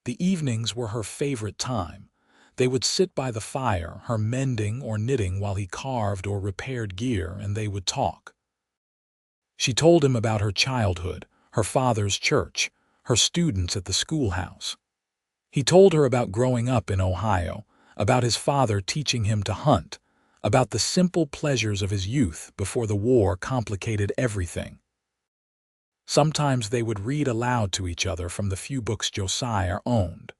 The evenings were her favorite time. They would sit by the fire, her mending or knitting while he carved or repaired gear, and they would talk. She told him about her childhood, her father's church, her students at the schoolhouse. He told her about growing up in Ohio, about his father teaching him to hunt, about the simple pleasures of his youth before the war complicated everything. Sometimes they would read aloud to each other from the few books Josiah owned: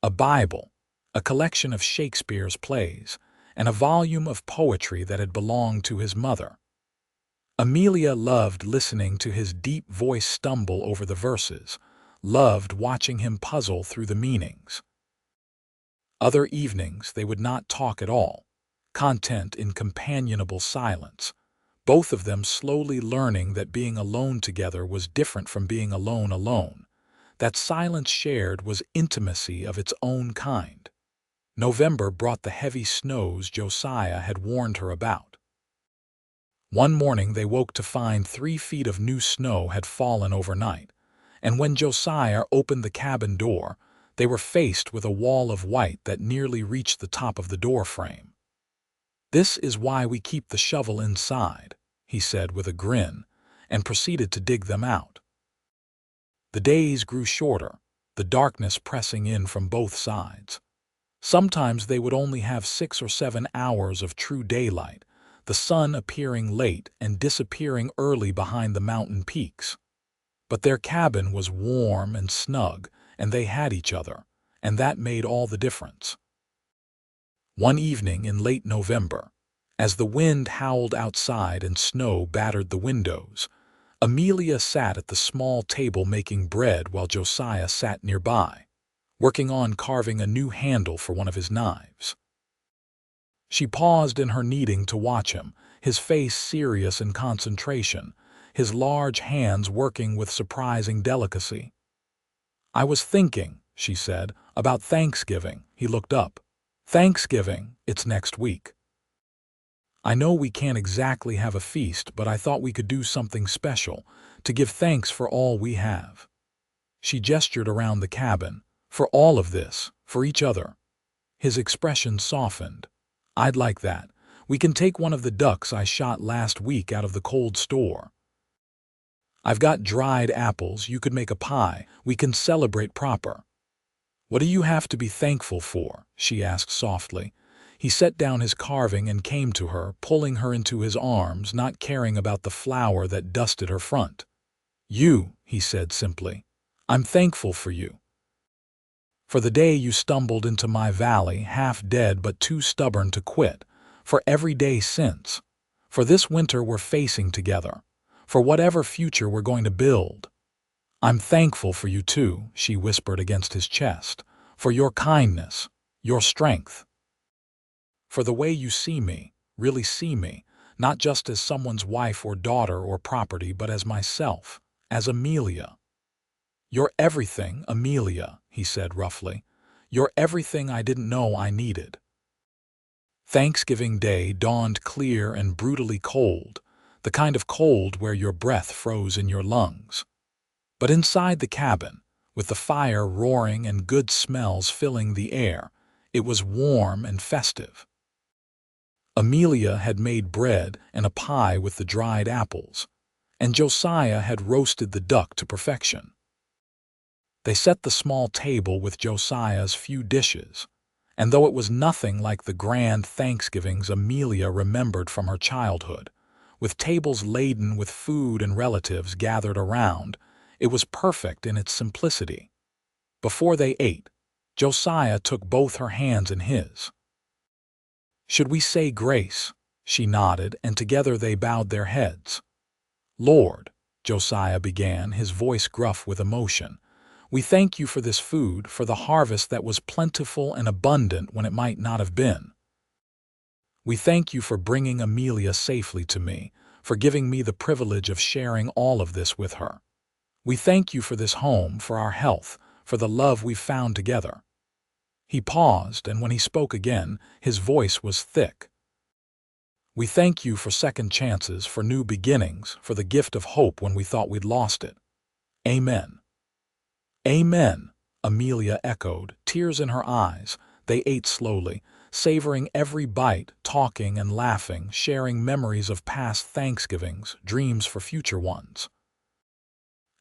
a Bible, a collection of Shakespeare's plays, and a volume of poetry that had belonged to his mother. Amelia loved listening to his deep voice stumble over the verses, loved watching him puzzle through the meanings. Other evenings they would not talk at all, content in companionable silence, both of them slowly learning that being alone together was different from being alone alone, that silence shared was intimacy of its own kind. November brought the heavy snows Josiah had warned her about. One morning they woke to find 3 feet of new snow had fallen overnight, and when Josiah opened the cabin door, they were faced with a wall of white that nearly reached the top of the door frame. "This is why we keep the shovel inside," he said with a grin, and proceeded to dig them out. The days grew shorter, the darkness pressing in from both sides. Sometimes they would only have 6 or 7 hours of true daylight, the sun appearing late and disappearing early behind the mountain peaks. But their cabin was warm and snug, and they had each other, and that made all the difference. One evening in late November, as the wind howled outside and snow battered the windows, Amelia sat at the small table making bread while Josiah sat nearby, working on carving a new handle for one of his knives. She paused in her kneading to watch him, his face serious in concentration, his large hands working with surprising delicacy. "I was thinking," she said, "about Thanksgiving." He looked up. "Thanksgiving, it's next week. I know we can't exactly have a feast, but I thought we could do something special to give thanks for all we have." She gestured around the cabin. "For all of this, for each other." His expression softened. "I'd like that. We can take one of the ducks I shot last week out of the cold store. I've got dried apples. You could make a pie. We can celebrate proper." "What do you have to be thankful for?" she asked softly. He set down his carving and came to her, pulling her into his arms, not caring about the flour that dusted her front. "You," he said simply. "I'm thankful for you. For the day you stumbled into my valley, half dead but too stubborn to quit. For every day since. For this winter we're facing together. For whatever future we're going to build. I'm thankful for you too," she whispered against his chest. "For your kindness, your strength. For the way you see me, really see me, not just as someone's wife or daughter or property, but as myself, as Amelia." "You're everything, Amelia," he said roughly. "You're everything I didn't know I needed." Thanksgiving Day dawned clear and brutally cold, the kind of cold where your breath froze in your lungs. But inside the cabin, with the fire roaring and good smells filling the air, it was warm and festive. Amelia had made bread and a pie with the dried apples, and Josiah had roasted the duck to perfection. They set the small table with Josiah's few dishes, and though it was nothing like the grand Thanksgivings Amelia remembered from her childhood, with tables laden with food and relatives gathered around, it was perfect in its simplicity. Before they ate, Josiah took both her hands in his. "Should we say grace?" She nodded, and together they bowed their heads. "Lord," Josiah began, his voice gruff with emotion, "we thank you for this food, for the harvest that was plentiful and abundant when it might not have been. We thank you for bringing Amelia safely to me, for giving me the privilege of sharing all of this with her. We thank you for this home, for our health, for the love we've found together." He paused, and when he spoke again, his voice was thick. "We thank you for second chances, for new beginnings, for the gift of hope when we thought we'd lost it. Amen." "Amen," Amelia echoed, tears in her eyes. They ate slowly, savoring every bite, talking and laughing, sharing memories of past Thanksgivings, dreams for future ones.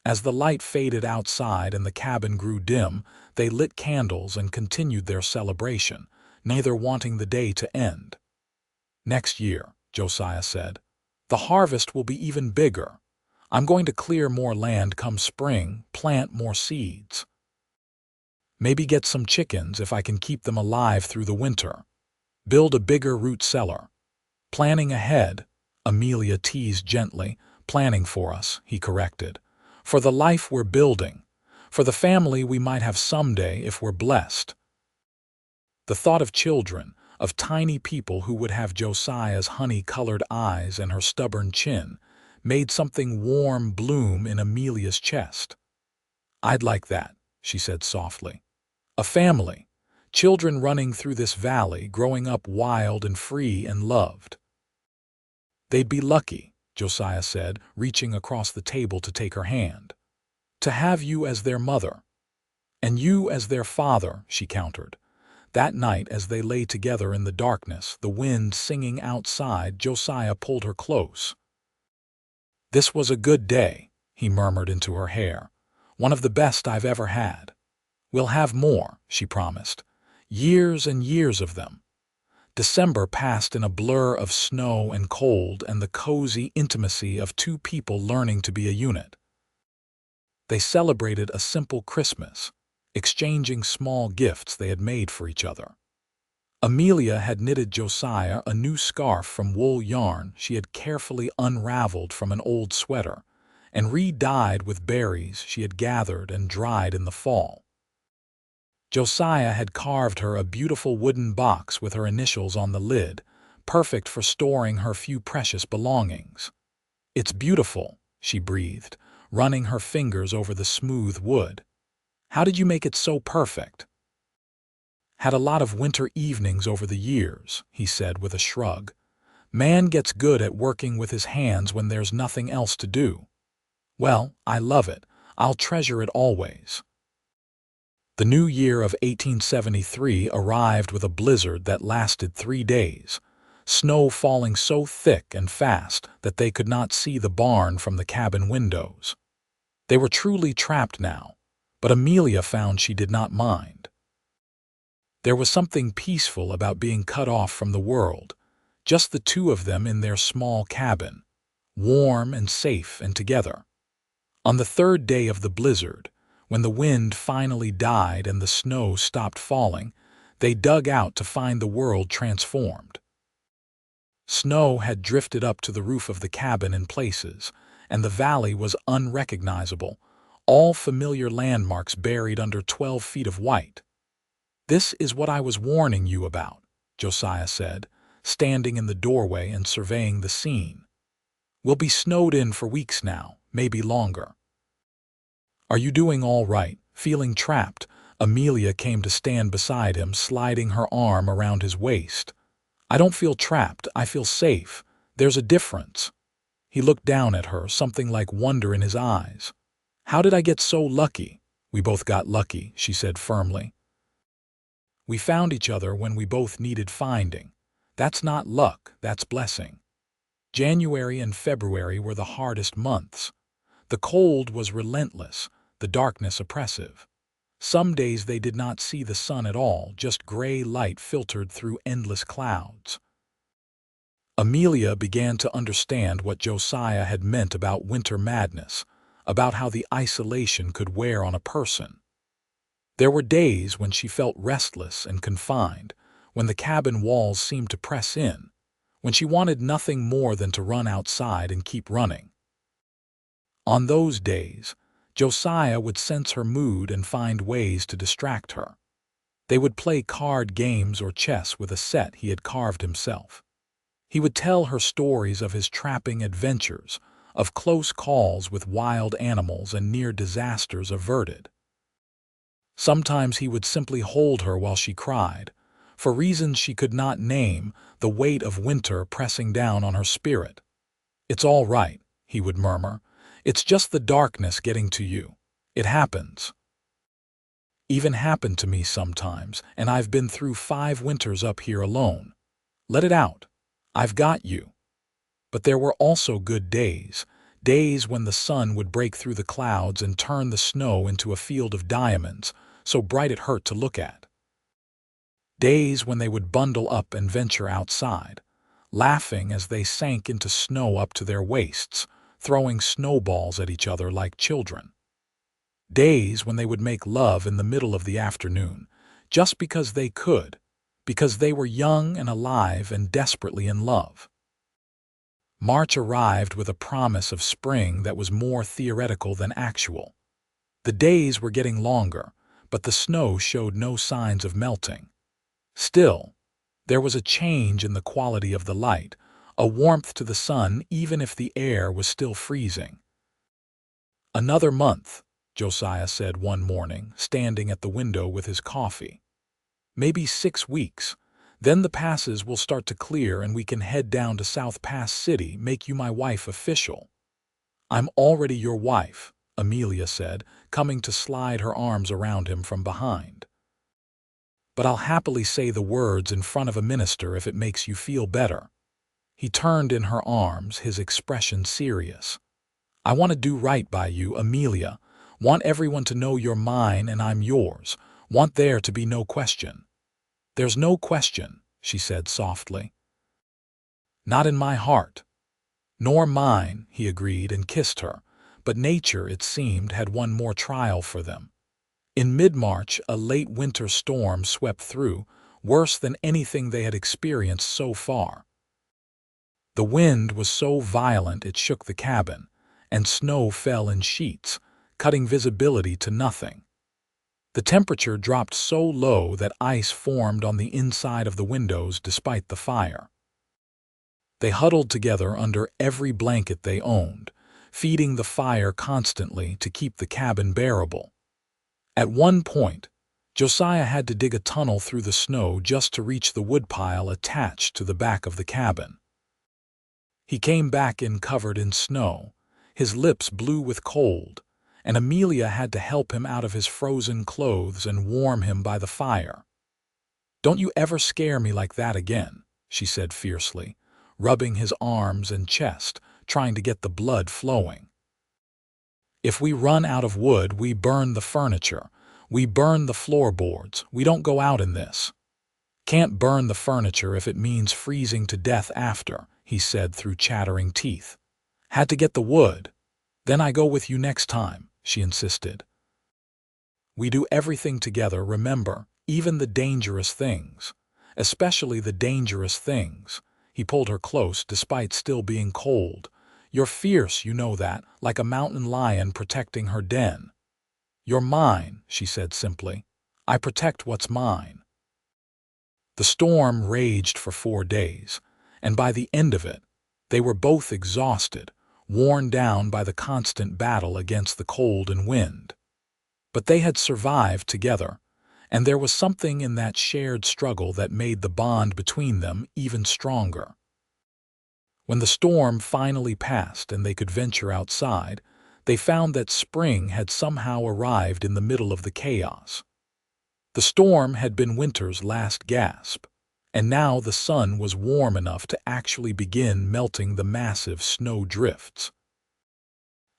As the light faded outside and the cabin grew dim, they lit candles and continued their celebration, neither wanting the day to end. "Next year," Josiah said, "the harvest will be even bigger. I'm going to clear more land come spring, plant more seeds. Maybe get some chickens if I can keep them alive through the winter. Build a bigger root cellar. Planning ahead," Amelia teased gently. "Planning for us," he corrected. "For the life we're building. For the family we might have someday if we're blessed." The thought of children, of tiny people who would have Josiah's honey-colored eyes and her stubborn chin, made something warm bloom in Amelia's chest. "I'd like that," she said softly. "A family, children running through this valley, growing up wild and free and loved." "They'd be lucky," Josiah said, reaching across the table to take her hand. "To have you as their mother." "And you as their father," she countered. That night, as they lay together in the darkness, the wind singing outside, Josiah pulled her close. "This was a good day," he murmured into her hair. "One of the best I've ever had. We'll have more," she promised. "Years and years of them." December passed in a blur of snow and cold and the cozy intimacy of two people learning to be a unit. They celebrated a simple Christmas, exchanging small gifts they had made for each other. Amelia had knitted Josiah a new scarf from wool yarn she had carefully unraveled from an old sweater, and re-dyed with berries she had gathered and dried in the fall. Josiah had carved her a beautiful wooden box with her initials on the lid, perfect for storing her few precious belongings. "It's beautiful," she breathed, running her fingers over the smooth wood. "How did you make it so perfect?" "Had a lot of winter evenings over the years," he said with a shrug. "Man gets good at working with his hands when there's nothing else to do. Well, I love it. I'll treasure it always." The new year of 1873 arrived with a blizzard that lasted 3 days, snow falling so thick and fast that they could not see the barn from the cabin windows. They were truly trapped now, but Amelia found she did not mind. There was something peaceful about being cut off from the world, just the two of them in their small cabin, warm and safe and together. On the 3rd day of the blizzard, when the wind finally died and the snow stopped falling, they dug out to find the world transformed. Snow had drifted up to the roof of the cabin in places, and the valley was unrecognizable, all familiar landmarks buried under 12 feet of white. "This is what I was warning you about," Josiah said, standing in the doorway and surveying the scene. "We'll be snowed in for weeks now, maybe longer." "Are you doing all right? Feeling trapped?" Amelia came to stand beside him, sliding her arm around his waist. "I don't feel trapped, I feel safe. There's a difference." He looked down at her, something like wonder in his eyes. "How did I get so lucky?" "We both got lucky," she said firmly. "We found each other when we both needed finding. That's not luck, that's blessing." January and February were the hardest months. The cold was relentless, the darkness oppressive. Some days they did not see the sun at all, just gray light filtered through endless clouds. Amelia began to understand what Josiah had meant about winter madness, about how the isolation could wear on a person. There were days when she felt restless and confined, when the cabin walls seemed to press in, when she wanted nothing more than to run outside and keep running. On those days, Josiah would sense her mood and find ways to distract her. They would play card games or chess with a set he had carved himself. He would tell her stories of his trapping adventures, of close calls with wild animals and near disasters averted. Sometimes he would simply hold her while she cried, for reasons she could not name, the weight of winter pressing down on her spirit. "It's all right," he would murmur. "It's just the darkness getting to you. It happens. Even happened to me sometimes, and I've been through 5 winters up here alone. Let it out. I've got you." But there were also good days, days when the sun would break through the clouds and turn the snow into a field of diamonds, so bright it hurt to look at. Days when they would bundle up and venture outside, laughing as they sank into snow up to their waists, throwing snowballs at each other like children. Days when they would make love in the middle of the afternoon, just because they could, because they were young and alive and desperately in love. March arrived with a promise of spring that was more theoretical than actual. The days were getting longer, but the snow showed no signs of melting. Still, there was a change in the quality of the light, a warmth to the sun even if the air was still freezing. "Another month," Josiah said one morning, standing at the window with his coffee. "Maybe 6 weeks. Then the passes will start to clear and we can head down to South Pass City, make you my wife official." "I'm already your wife," Amelia said, coming to slide her arms around him from behind. "But I'll happily say the words in front of a minister if it makes you feel better." He turned in her arms, his expression serious. "I want to do right by you, Amelia. Want everyone to know you're mine and I'm yours. Want there to be no question." "There's no question," she said softly. "Not in my heart." "Nor mine," he agreed and kissed her, but nature, it seemed, had one more trial for them. In mid-March, a late winter storm swept through, worse than anything they had experienced so far. The wind was so violent it shook the cabin, and snow fell in sheets, cutting visibility to nothing. The temperature dropped so low that ice formed on the inside of the windows despite the fire. They huddled together under every blanket they owned, feeding the fire constantly to keep the cabin bearable. At one point, Josiah had to dig a tunnel through the snow just to reach the woodpile attached to the back of the cabin. He came back in covered in snow, his lips blue with cold, and Amelia had to help him out of his frozen clothes and warm him by the fire. "Don't you ever scare me like that again," she said fiercely, rubbing his arms and chest, trying to get the blood flowing. "If we run out of wood, we burn the furniture. We burn the floorboards. We don't go out in this." "Can't burn the furniture if it means freezing to death after," he said through chattering teeth. "Had to get the wood. Then I go with you next time," she insisted. "We do everything together, remember, even the dangerous things. Especially the dangerous things." He pulled her close despite still being cold. "You're fierce, you know that, like a mountain lion protecting her den." "You're mine," she said simply. "I protect what's mine." The storm raged for 4 days, and by the end of it, they were both exhausted, worn down by the constant battle against the cold and wind. But they had survived together, and there was something in that shared struggle that made the bond between them even stronger. When the storm finally passed and they could venture outside, they found that spring had somehow arrived in the middle of the chaos. The storm had been winter's last gasp, and now the sun was warm enough to actually begin melting the massive snow drifts.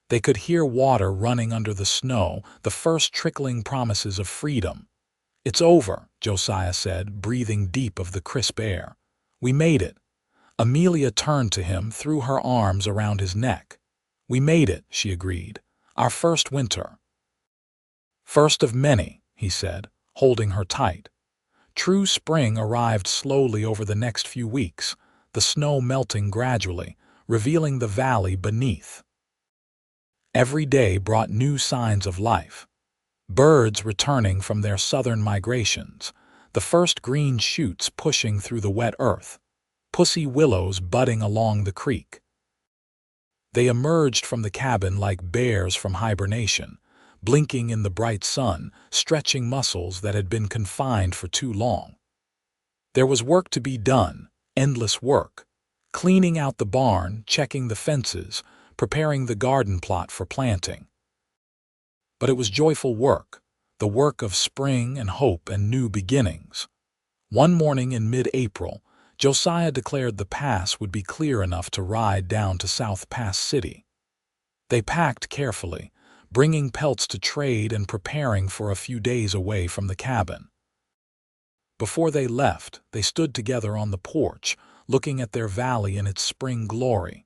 They could hear water running under the snow, the first trickling promises of freedom. "It's over," Josiah said, breathing deep of the crisp air. "We made it." Amelia turned to him, threw her arms around his neck. "We made it," she agreed. "Our first winter." "First of many," he said, holding her tight. True spring arrived slowly over the next few weeks, the snow melting gradually, revealing the valley beneath. Every day brought new signs of life. Birds returning from their southern migrations, the first green shoots pushing through the wet earth, pussy willows budding along the creek. They emerged from the cabin like bears from hibernation, blinking in the bright sun, stretching muscles that had been confined for too long. There was work to be done, endless work. Cleaning out the barn, checking the fences, preparing the garden plot for planting. But it was joyful work, the work of spring and hope and new beginnings. One morning in mid-April, Josiah declared the pass would be clear enough to ride down to South Pass City. They packed carefully, bringing pelts to trade and preparing for a few days away from the cabin. Before they left, they stood together on the porch, looking at their valley in its spring glory.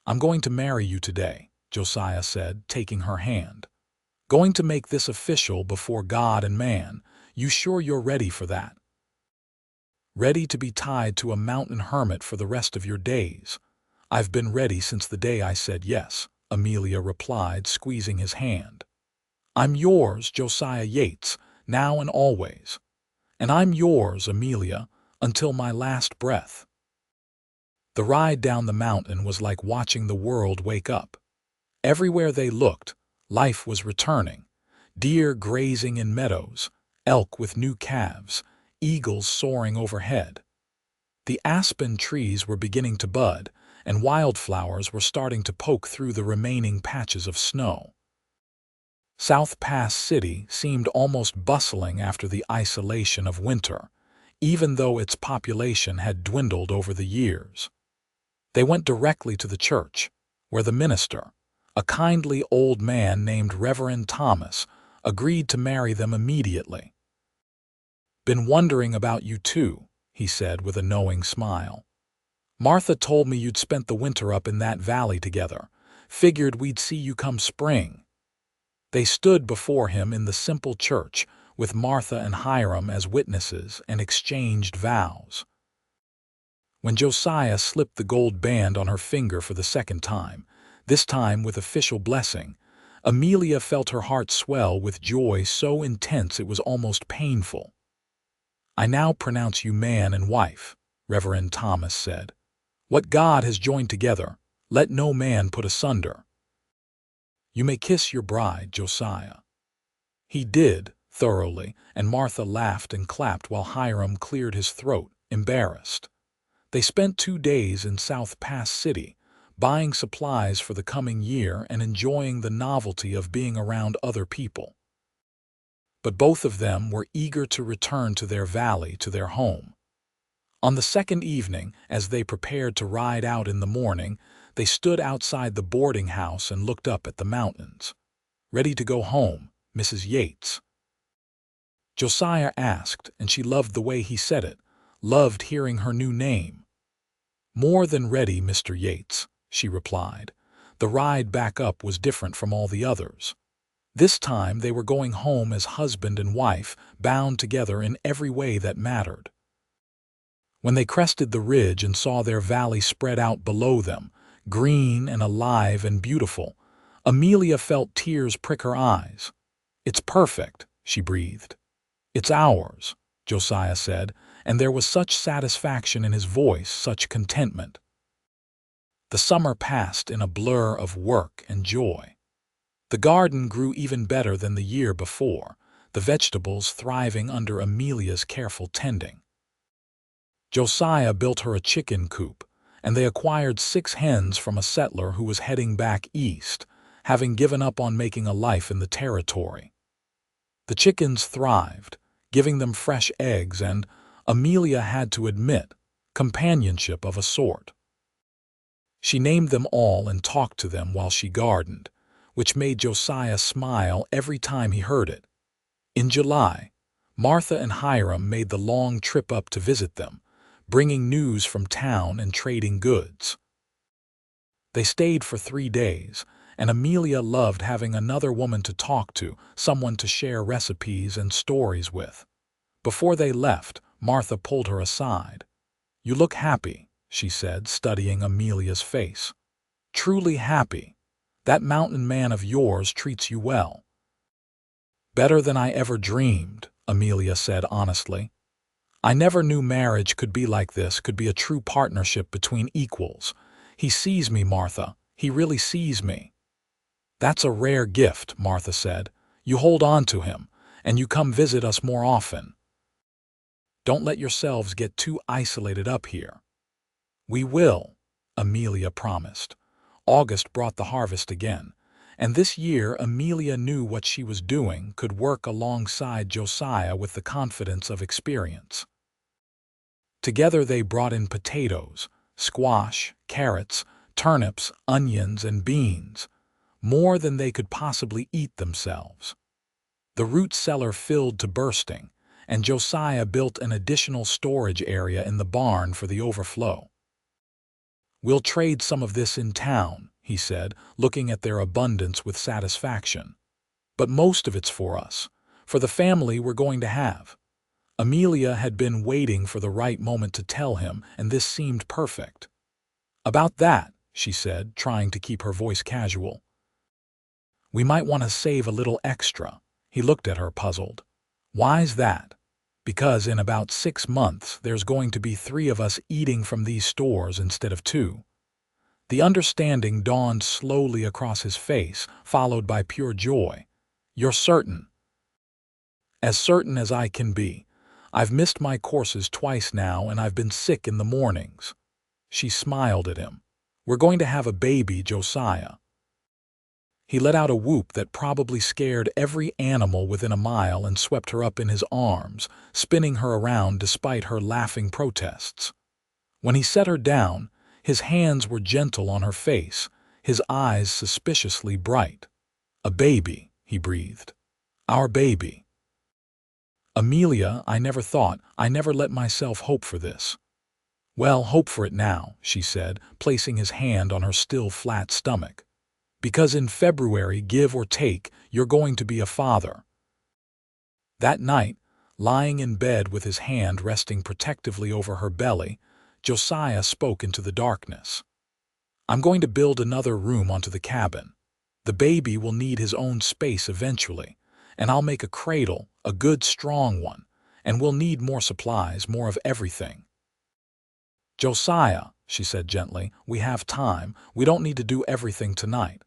"I'm going to marry you today," Josiah said, taking her hand. "Going to make this official before God and man. You sure you're ready for that?" "Ready to be tied to a mountain hermit for the rest of your days." "I've been ready since the day I said yes," Amelia replied, squeezing his hand. "I'm yours, Josiah Yates, now and always. And I'm yours, Amelia, until my last breath." The ride down the mountain was like watching the world wake up. Everywhere they looked, life was returning. Deer grazing in meadows, elk with new calves, eagles soaring overhead. The aspen trees were beginning to bud, and wildflowers were starting to poke through the remaining patches of snow. South Pass City seemed almost bustling after the isolation of winter, even though its population had dwindled over the years. They went directly to the church, where the minister, a kindly old man named Reverend Thomas, agreed to marry them immediately. "Been wondering about you too," he said with a knowing smile. "Martha told me you'd spent the winter up in that valley together. Figured we'd see you come spring." They stood before him in the simple church, with Martha and Hiram as witnesses, and exchanged vows. When Josiah slipped the gold band on her finger for the second time, this time with official blessing, Amelia felt her heart swell with joy so intense it was almost painful. "I now pronounce you man and wife," Reverend Thomas said. "What God has joined together, let no man put asunder. You may kiss your bride, Josiah." He did, thoroughly, and Martha laughed and clapped while Hiram cleared his throat, embarrassed. They spent 2 days in South Pass City, buying supplies for the coming year and enjoying the novelty of being around other people. But both of them were eager to return to their valley, to their home. On the second evening, as they prepared to ride out in the morning, they stood outside the boarding house and looked up at the mountains. "Ready to go home, Mrs. Yates?" Josiah asked, and she loved the way he said it, loved hearing her new name. "More than ready, Mr. Yates," she replied. The ride back up was different from all the others. This time they were going home as husband and wife, bound together in every way that mattered. When they crested the ridge and saw their valley spread out below them, green and alive and beautiful, Amelia felt tears prick her eyes. "It's perfect," she breathed. "It's ours," Josiah said, and there was such satisfaction in his voice, such contentment. The summer passed in a blur of work and joy. The garden grew even better than the year before, the vegetables thriving under Amelia's careful tending. Josiah built her a chicken coop, and they acquired 6 hens from a settler who was heading back east, having given up on making a life in the territory. The chickens thrived, giving them fresh eggs and, Amelia had to admit, companionship of a sort. She named them all and talked to them while she gardened, which made Josiah smile every time he heard it. In July, Martha and Hiram made the long trip up to visit them, bringing news from town and trading goods. They stayed for 3 days, and Amelia loved having another woman to talk to, someone to share recipes and stories with. Before they left, Martha pulled her aside. "You look happy," she said, studying Amelia's face. "Truly happy. That mountain man of yours treats you well." "Better than I ever dreamed," Amelia said honestly. "I never knew marriage could be like this, could be a true partnership between equals. He sees me, Martha. He really sees me." "That's a rare gift," Martha said. "You hold on to him, and you come visit us more often. Don't let yourselves get too isolated up here." "We will," Amelia promised. August brought the harvest again, and this year Amelia knew what she was doing, could work alongside Josiah with the confidence of experience. Together they brought in potatoes, squash, carrots, turnips, onions, and beans, more than they could possibly eat themselves. The root cellar filled to bursting, and Josiah built an additional storage area in the barn for the overflow. "We'll trade some of this in town," he said, looking at their abundance with satisfaction. "But most of it's for us, for the family we're going to have." Amelia had been waiting for the right moment to tell him, and this seemed perfect. "About that," she said, trying to keep her voice casual, "we might want to save a little extra." He looked at her, puzzled. "Why's that?" "Because in about 6 months there's going to be 3 of us eating from these stores instead of 2. The understanding dawned slowly across his face, followed by pure joy. "You're certain?" "As certain as I can be. I've missed my courses twice now, and I've been sick in the mornings." She smiled at him. "We're going to have a baby, Josiah." He let out a whoop that probably scared every animal within a mile and swept her up in his arms, spinning her around despite her laughing protests. When he set her down, his hands were gentle on her face, his eyes suspiciously bright. "A baby," he breathed. "Our baby." "Amelia, I never let myself hope for this." "Well, hope for it now," she said, placing his hand on her still flat stomach. Because in February, give or take, you're going to be a father. That night, lying in bed with his hand resting protectively over her belly, Josiah spoke into the darkness. I'm going to build another room onto the cabin. The baby will need his own space eventually, and I'll make a cradle, a good strong one, and we'll need more supplies, more of everything. Josiah, she said gently, we have time. We don't need to do everything tonight.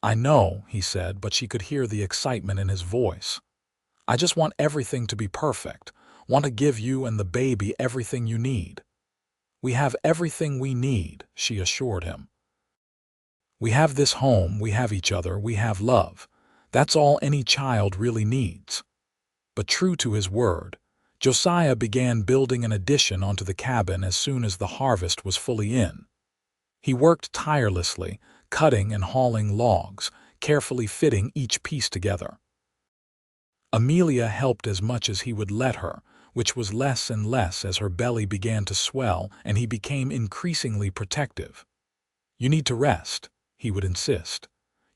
I know, he said, but she could hear the excitement in his voice. I just want everything to be perfect, want to give you and the baby everything you need. We have everything we need, she assured him. We have this home, we have each other, we have love. That's all any child really needs. But true to his word, Josiah began building an addition onto the cabin as soon as the harvest was fully in. He worked tirelessly, cutting and hauling logs, carefully fitting each piece together. Amelia helped as much as he would let her, which was less and less as her belly began to swell and he became increasingly protective. You need to rest, he would insist.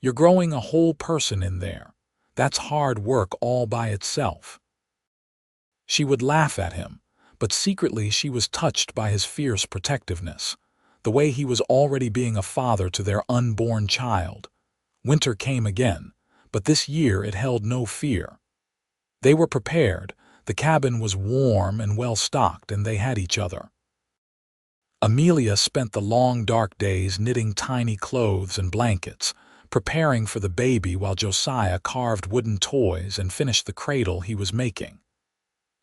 You're growing a whole person in there. That's hard work all by itself. She would laugh at him, but secretly she was touched by his fierce protectiveness, the way he was already being a father to their unborn child. Winter came again, but this year it held no fear. They were prepared, the cabin was warm and well-stocked, and they had each other. Amelia spent the long dark days knitting tiny clothes and blankets, preparing for the baby while Josiah carved wooden toys and finished the cradle he was making.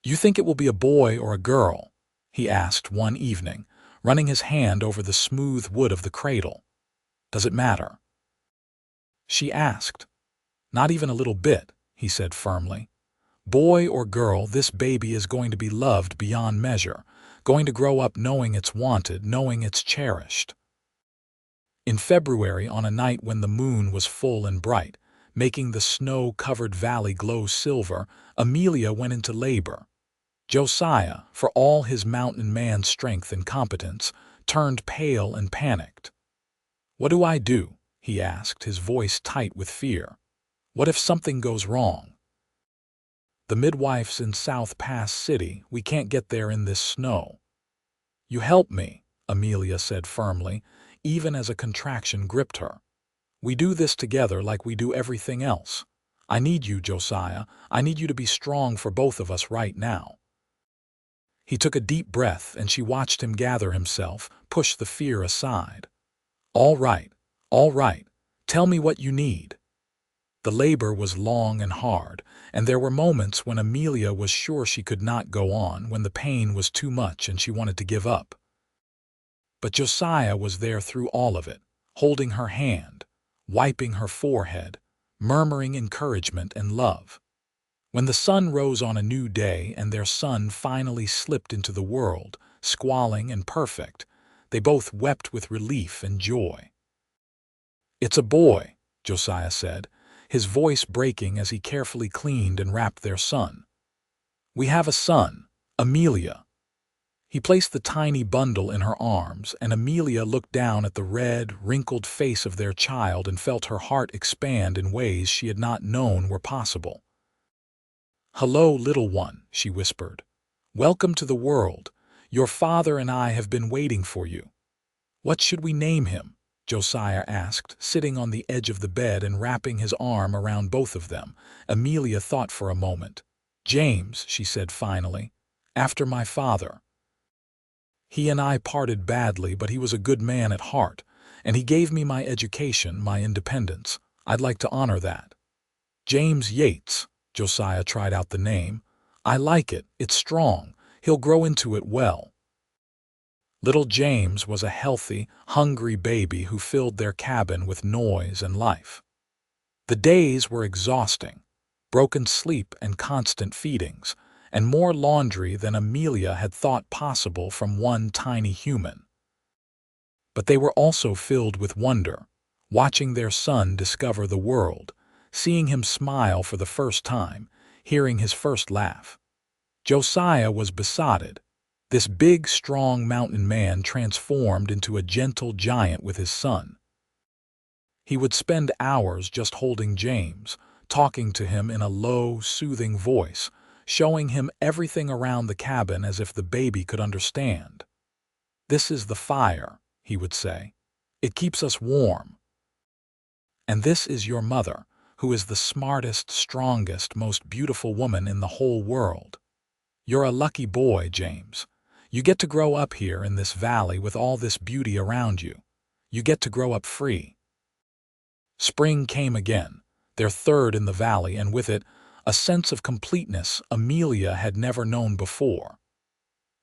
You think it will be a boy or a girl? He asked one evening, running his hand over the smooth wood of the cradle. Does it matter? She asked. Not even a little bit, he said firmly. Boy or girl, this baby is going to be loved beyond measure, going to grow up knowing it's wanted, knowing it's cherished. In February, on a night when the moon was full and bright, making the snow-covered valley glow silver, Amelia went into labor. Josiah, for all his mountain man strength and competence, turned pale and panicked. What do I do? He asked, his voice tight with fear. What if something goes wrong? The midwife's in South Pass City. We can't get there in this snow. You help me, Amelia said firmly, even as a contraction gripped her. We do this together like we do everything else. I need you, Josiah. I need you to be strong for both of us right now. He took a deep breath, and she watched him gather himself, push the fear aside. All right. Tell me what you need. The labor was long and hard, and there were moments when Amelia was sure she could not go on, when the pain was too much and she wanted to give up. But Josiah was there through all of it, holding her hand, wiping her forehead, murmuring encouragement and love. When the sun rose on a new day and their son finally slipped into the world, squalling and perfect, they both wept with relief and joy. It's a boy, Josiah said, his voice breaking as he carefully cleaned and wrapped their son. We have a son, Amelia. He placed the tiny bundle in her arms, and Amelia looked down at the red, wrinkled face of their child and felt her heart expand in ways she had not known were possible. Hello, little one, she whispered. Welcome to the world. Your father and I have been waiting for you. What should we name him? Josiah asked, sitting on the edge of the bed and wrapping his arm around both of them. Amelia thought for a moment. James, she said finally, after my father. He and I parted badly, but he was a good man at heart, and he gave me my education, my independence. I'd like to honor that. James Yates, Josiah tried out the name. I like it. It's strong. He'll grow into it well. Little James was a healthy, hungry baby who filled their cabin with noise and life. The days were exhausting, broken sleep and constant feedings, and more laundry than Amelia had thought possible from one tiny human. But they were also filled with wonder, watching their son discover the world, seeing him smile for the first time, hearing his first laugh. Josiah was besotted. This big, strong mountain man transformed into a gentle giant with his son. He would spend hours just holding James, talking to him in a low, soothing voice, showing him everything around the cabin as if the baby could understand. "This is the fire," he would say. "It keeps us warm. And this is your mother, who is the smartest, strongest, most beautiful woman in the whole world. You're a lucky boy, James. You get to grow up here in this valley with all this beauty around you. You get to grow up free." Spring came again, their third in the valley, and with it, a sense of completeness Amelia had never known before.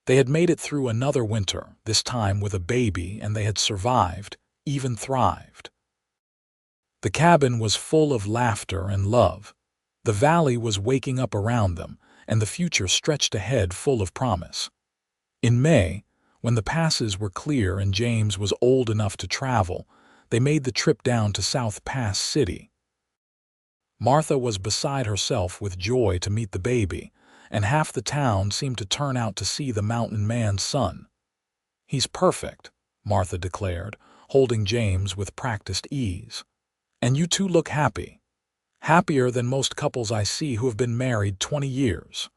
They had made it through another winter, this time with a baby, and they had survived, even thrived. The cabin was full of laughter and love. The valley was waking up around them, and the future stretched ahead full of promise. In May, when the passes were clear and James was old enough to travel, they made the trip down to South Pass City. Martha was beside herself with joy to meet the baby, and half the town seemed to turn out to see the mountain man's son. "He's perfect," Martha declared, holding James with practiced ease. "And you two look happy. Happier than most couples I see who have been married 20 years.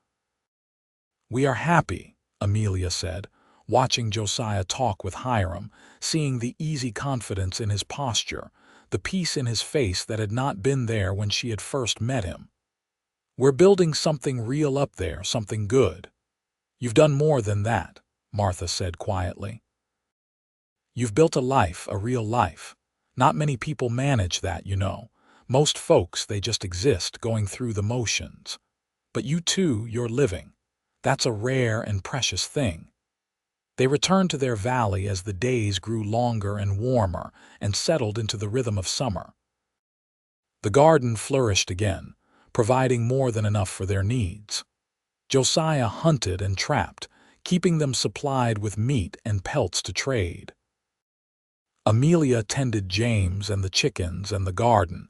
"We are happy," Amelia said, watching Josiah talk with Hiram, seeing the easy confidence in his posture, the peace in his face that had not been there when she had first met him. "We're building something real up there, something good." "You've done more than that," Martha said quietly. "You've built a life, a real life. Not many people manage that, you know. Most folks, they just exist, going through the motions. But you two, you're living. That's a rare and precious thing." They returned to their valley as the days grew longer and warmer and settled into the rhythm of summer. The garden flourished again, providing more than enough for their needs. Josiah hunted and trapped, keeping them supplied with meat and pelts to trade. Amelia tended James and the chickens and the garden,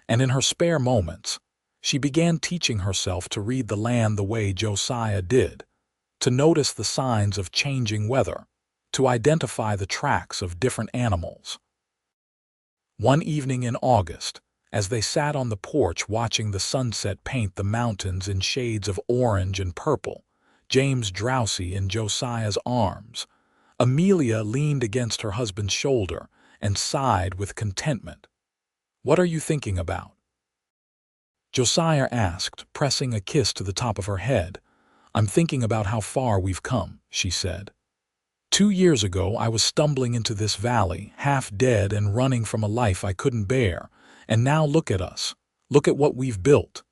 and in her spare moments, she began teaching herself to read the land the way Josiah did, to notice the signs of changing weather, to identify the tracks of different animals. One evening in August, as they sat on the porch watching the sunset paint the mountains in shades of orange and purple, James drowsy in Josiah's arms, Amelia leaned against her husband's shoulder and sighed with contentment. "What are you thinking about?" Josiah asked, pressing a kiss to the top of her head. "I'm thinking about how far we've come," she said. 2 years ago I was stumbling into this valley, half dead and running from a life I couldn't bear, and now look at us. Look at what we've built."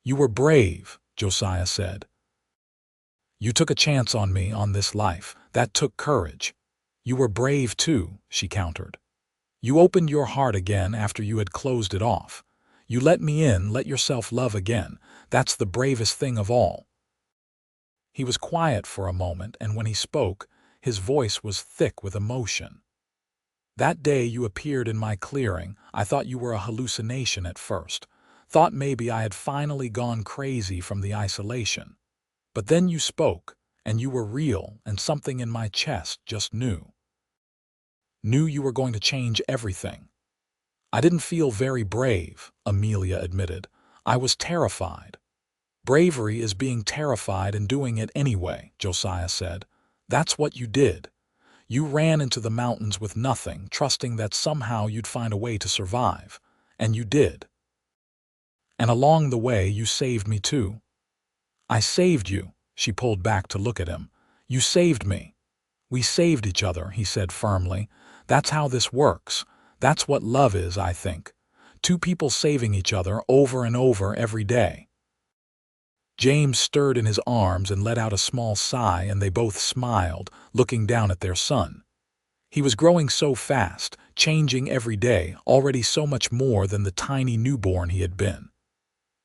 "You were brave," Josiah said. "You took a chance on me, on this life. That took courage." "You were brave too," she countered. "You opened your heart again after you had closed it off. You let me in, let yourself love again. That's the bravest thing of all." He was quiet for a moment, and when he spoke, his voice was thick with emotion. "That day you appeared in my clearing, I thought you were a hallucination at first. Thought maybe I had finally gone crazy from the isolation. But then you spoke, and you were real, and something in my chest just knew. Knew you were going to change everything." "I didn't feel very brave," Amelia admitted. "I was terrified." "Bravery is being terrified and doing it anyway," Josiah said. "That's what you did. You ran into the mountains with nothing, trusting that somehow you'd find a way to survive. And you did. And along the way, you saved me too." "I saved you," she pulled back to look at him. "You saved me." "We saved each other," he said firmly. "That's how this works. That's what love is, I think. Two people saving each other over and over every day." James stirred in his arms and let out a small sigh, and they both smiled, looking down at their son. He was growing so fast, changing every day, already so much more than the tiny newborn he had been.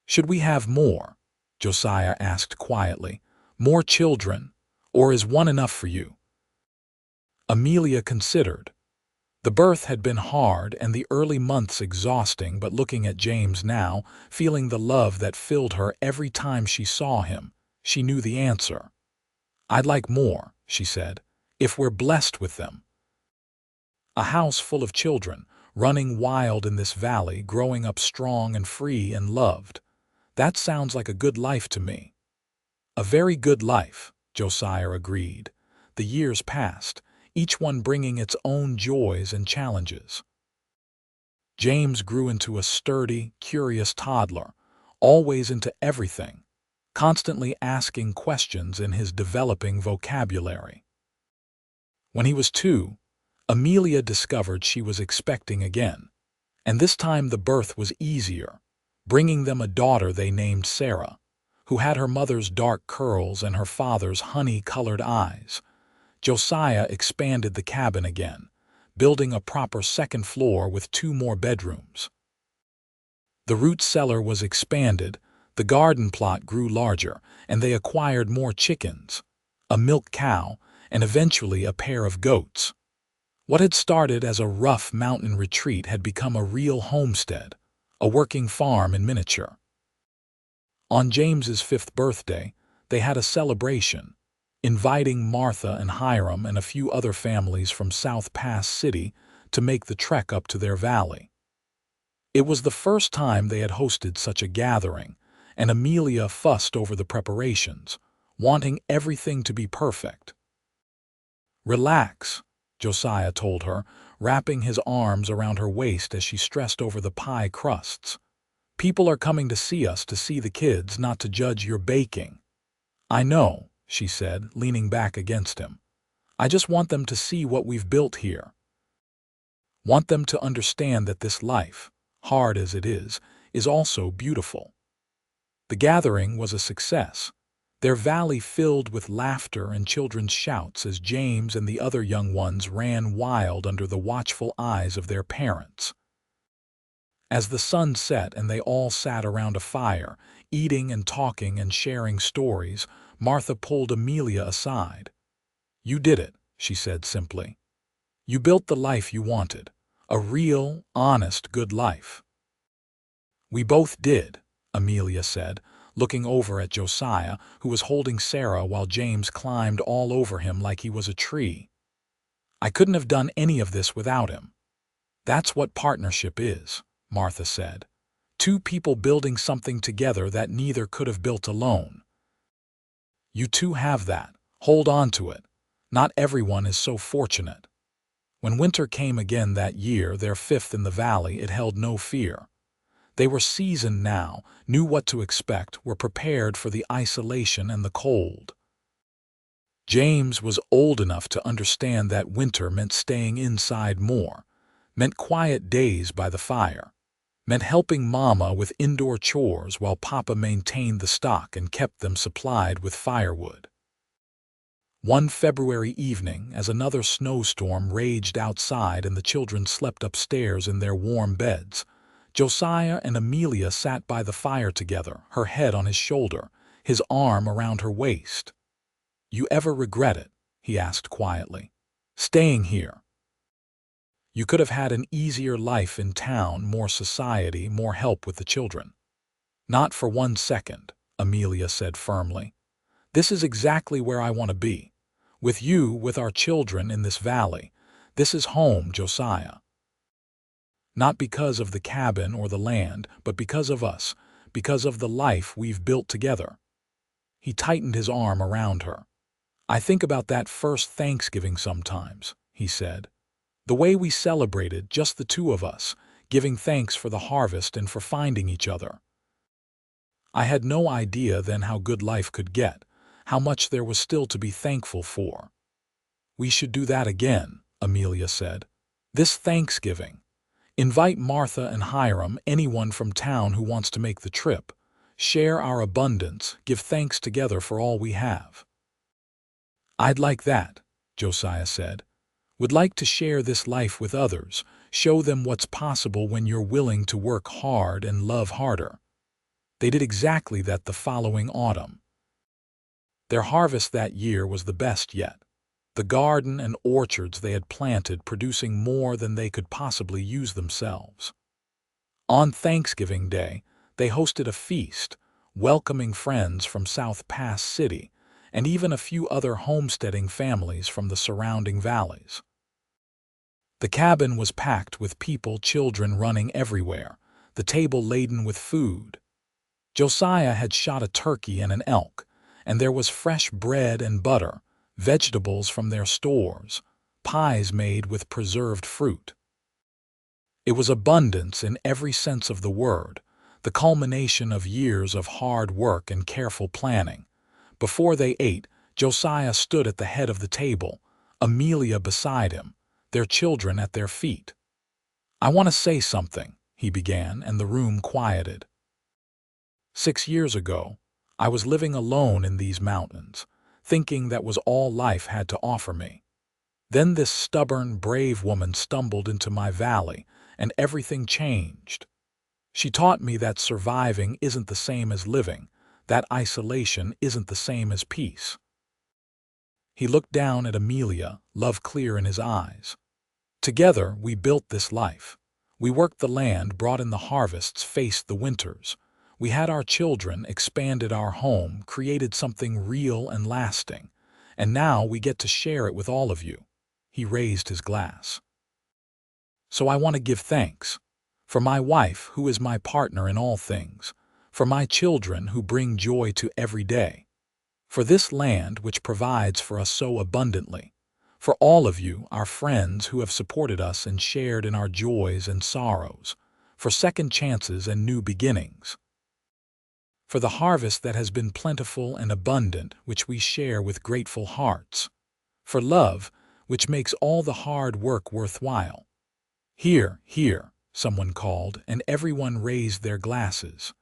"Should we have more?" Josiah asked quietly. "More children? Or is one enough for you?" Amelia considered. The birth had been hard and the early months exhausting, but looking at James now, feeling the love that filled her every time she saw him, she knew the answer. "I'd like more," she said, "if we're blessed with them. A house full of children, running wild in this valley, growing up strong and free and loved. That sounds like a good life to me." "A very good life," Josiah agreed. The years passed, each one bringing its own joys and challenges. James grew into a sturdy, curious toddler, always into everything, constantly asking questions in his developing vocabulary. When he was 2, Amelia discovered she was expecting again, and this time the birth was easier, bringing them a daughter they named Sarah, who had her mother's dark curls and her father's honey-colored eyes. Josiah expanded the cabin again, building a proper second floor with 2 more bedrooms. The root cellar was expanded, the garden plot grew larger, and they acquired more chickens, a milk cow, and eventually a pair of goats. What had started as a rough mountain retreat had become a real homestead, a working farm in miniature. On James's 5th birthday, they had a celebration, inviting Martha and Hiram and a few other families from South Pass City to make the trek up to their valley. It was the first time they had hosted such a gathering, and Amelia fussed over the preparations, wanting everything to be perfect. "Relax," Josiah told her, wrapping his arms around her waist as she stressed over the pie crusts. "People are coming to see us to see the kids, not to judge your baking." "I know," she said, leaning back against him. "I just want them to see what we've built here. Want them to understand that this life, hard as it is also beautiful." The gathering was a success, their valley filled with laughter and children's shouts as James and the other young ones ran wild under the watchful eyes of their parents. As the sun set and they all sat around a fire, eating and talking and sharing stories, Martha pulled Amelia aside. "You did it," she said simply. "You built the life you wanted, a real, honest, good life." "We both did," Amelia said, looking over at Josiah, who was holding Sarah while James climbed all over him like he was a tree. "I couldn't have done any of this without him." "That's what partnership is," Martha said. "2 people building something together that neither could have built alone. You 2 have that. Hold on to it. Not everyone is so fortunate." When winter came again that year, their 5th in the valley, it held no fear. They were seasoned now, knew what to expect, were prepared for the isolation and the cold. James was old enough to understand that winter meant staying inside more, meant quiet days by the fire, meant helping Mama with indoor chores while Papa maintained the stock and kept them supplied with firewood. One February evening, as another snowstorm raged outside and the children slept upstairs in their warm beds, Josiah and Amelia sat by the fire together, her head on his shoulder, his arm around her waist. "You ever regret it?" he asked quietly. "Staying here? You could have had an easier life in town, more society, more help with the children." "Not for 1 second," Amelia said firmly. "This is exactly where I want to be. With you, with our children in this valley. This is home, Josiah. Not because of the cabin or the land, but because of us, because of the life we've built together." He tightened his arm around her. "I think about that first Thanksgiving sometimes," he said. "The way we celebrated, just the 2 of us, giving thanks for the harvest and for finding each other. I had no idea then how good life could get, how much there was still to be thankful for." "We should do that again," Amelia said. "This Thanksgiving. Invite Martha and Hiram, anyone from town who wants to make the trip. Share our abundance, give thanks together for all we have." "I'd like that," Josiah said. "Would like to share this life with others, show them what's possible when you're willing to work hard and love harder." They did exactly that the following autumn. Their harvest that year was the best yet. The garden and orchards they had planted producing more than they could possibly use themselves. On Thanksgiving Day, they hosted a feast, welcoming friends from South Pass City and even a few other homesteading families from the surrounding valleys. The cabin was packed with people, children running everywhere, the table laden with food. Josiah had shot a turkey and an elk, and there was fresh bread and butter, vegetables from their stores, pies made with preserved fruit. It was abundance in every sense of the word, the culmination of years of hard work and careful planning. Before they ate, Josiah stood at the head of the table, Amelia beside him, their children at their feet. "I want to say something," he began, and the room quieted. 6 years ago, I was living alone in these mountains, thinking that was all life had to offer me. Then this stubborn, brave woman stumbled into my valley, and everything changed. She taught me that surviving isn't the same as living, that isolation isn't the same as peace. He looked down at Amelia, love clear in his eyes. Together, we built this life. We worked the land, brought in the harvests, faced the winters. We had our children, expanded our home, created something real and lasting. And now we get to share it with all of you. He raised his glass. So I want to give thanks. For my wife, who is my partner in all things. For my children, who bring joy to every day. For this land, which provides for us so abundantly. For all of you, our friends, who have supported us and shared in our joys and sorrows. For second chances and new beginnings. For the harvest that has been plentiful and abundant, which we share with grateful hearts. For love, which makes all the hard work worthwhile. "Here, here," someone called, and everyone raised their glasses.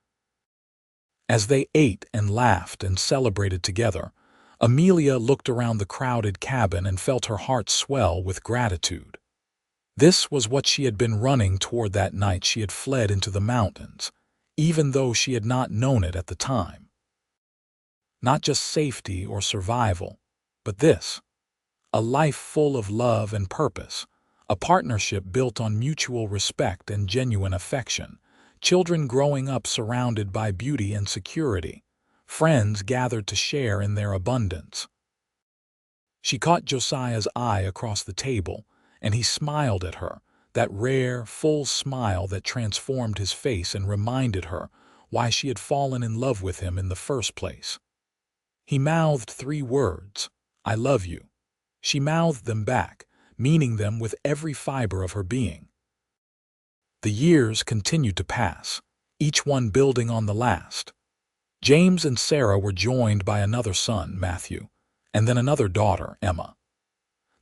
As they ate and laughed and celebrated together, Amelia looked around the crowded cabin and felt her heart swell with gratitude. This was what she had been running toward that night she had fled into the mountains, even though she had not known it at the time. Not just safety or survival, but this. A life full of love and purpose, a partnership built on mutual respect and genuine affection, children growing up surrounded by beauty and security, friends gathered to share in their abundance. She caught Josiah's eye across the table, and he smiled at her, that rare, full smile that transformed his face and reminded her why she had fallen in love with him in the first place. He mouthed 3 words, "I love you." She mouthed them back, meaning them with every fiber of her being. The years continued to pass, each one building on the last. James and Sarah were joined by another son, Matthew, and then another daughter, Emma.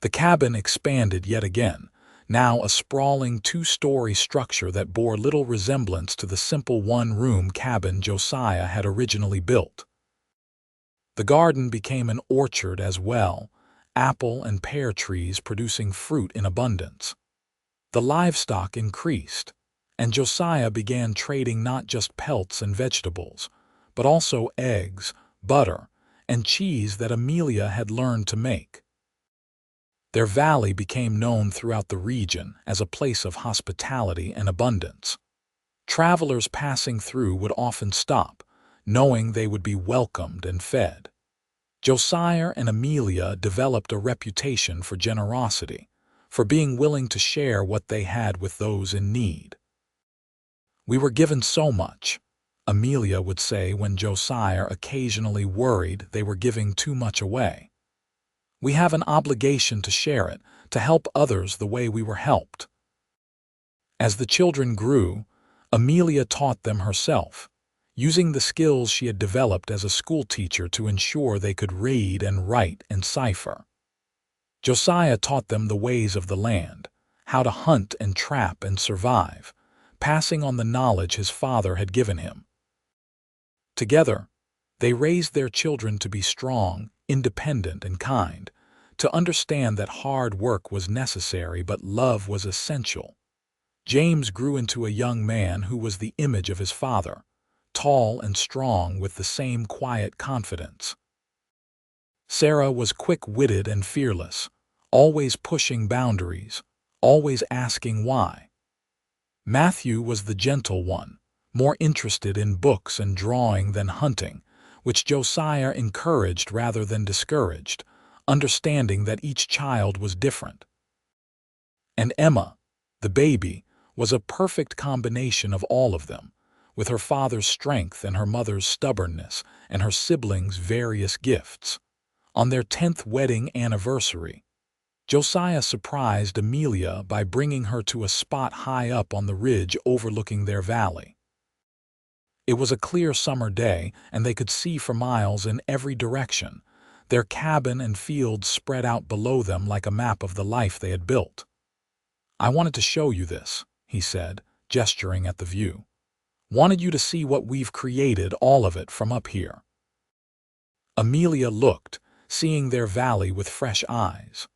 The cabin expanded yet again, now a sprawling 2-story structure that bore little resemblance to the simple 1-room cabin Josiah had originally built. The garden became an orchard as well, apple and pear trees producing fruit in abundance. The livestock increased, and Josiah began trading not just pelts and vegetables, but also eggs, butter, and cheese that Amelia had learned to make. Their valley became known throughout the region as a place of hospitality and abundance. Travelers passing through would often stop, knowing they would be welcomed and fed. Josiah and Amelia developed a reputation for generosity, for being willing to share what they had with those in need. "We were given so much," Amelia would say when Josiah occasionally worried they were giving too much away. "We have an obligation to share it, to help others the way we were helped." As the children grew, Amelia taught them herself, using the skills she had developed as a schoolteacher to ensure they could read and write and cipher. Josiah taught them the ways of the land, how to hunt and trap and survive, passing on the knowledge his father had given him. Together, they raised their children to be strong, independent, and kind, to understand that hard work was necessary but love was essential. James grew into a young man who was the image of his father, tall and strong with the same quiet confidence. Sarah was quick-witted and fearless, always pushing boundaries, always asking why. Matthew was the gentle one, more interested in books and drawing than hunting, which Josiah encouraged rather than discouraged, understanding that each child was different. And Emma, the baby, was a perfect combination of all of them, with her father's strength and her mother's stubbornness and her siblings' various gifts. On their 10th wedding anniversary, Josiah surprised Amelia by bringing her to a spot high up on the ridge overlooking their valley. It was a clear summer day, and they could see for miles in every direction, their cabin and fields spread out below them like a map of the life they had built. "I wanted to show you this," he said, gesturing at the view. "Wanted you to see what we've created, all of it, from up here." Amelia looked, seeing their valley with fresh eyes.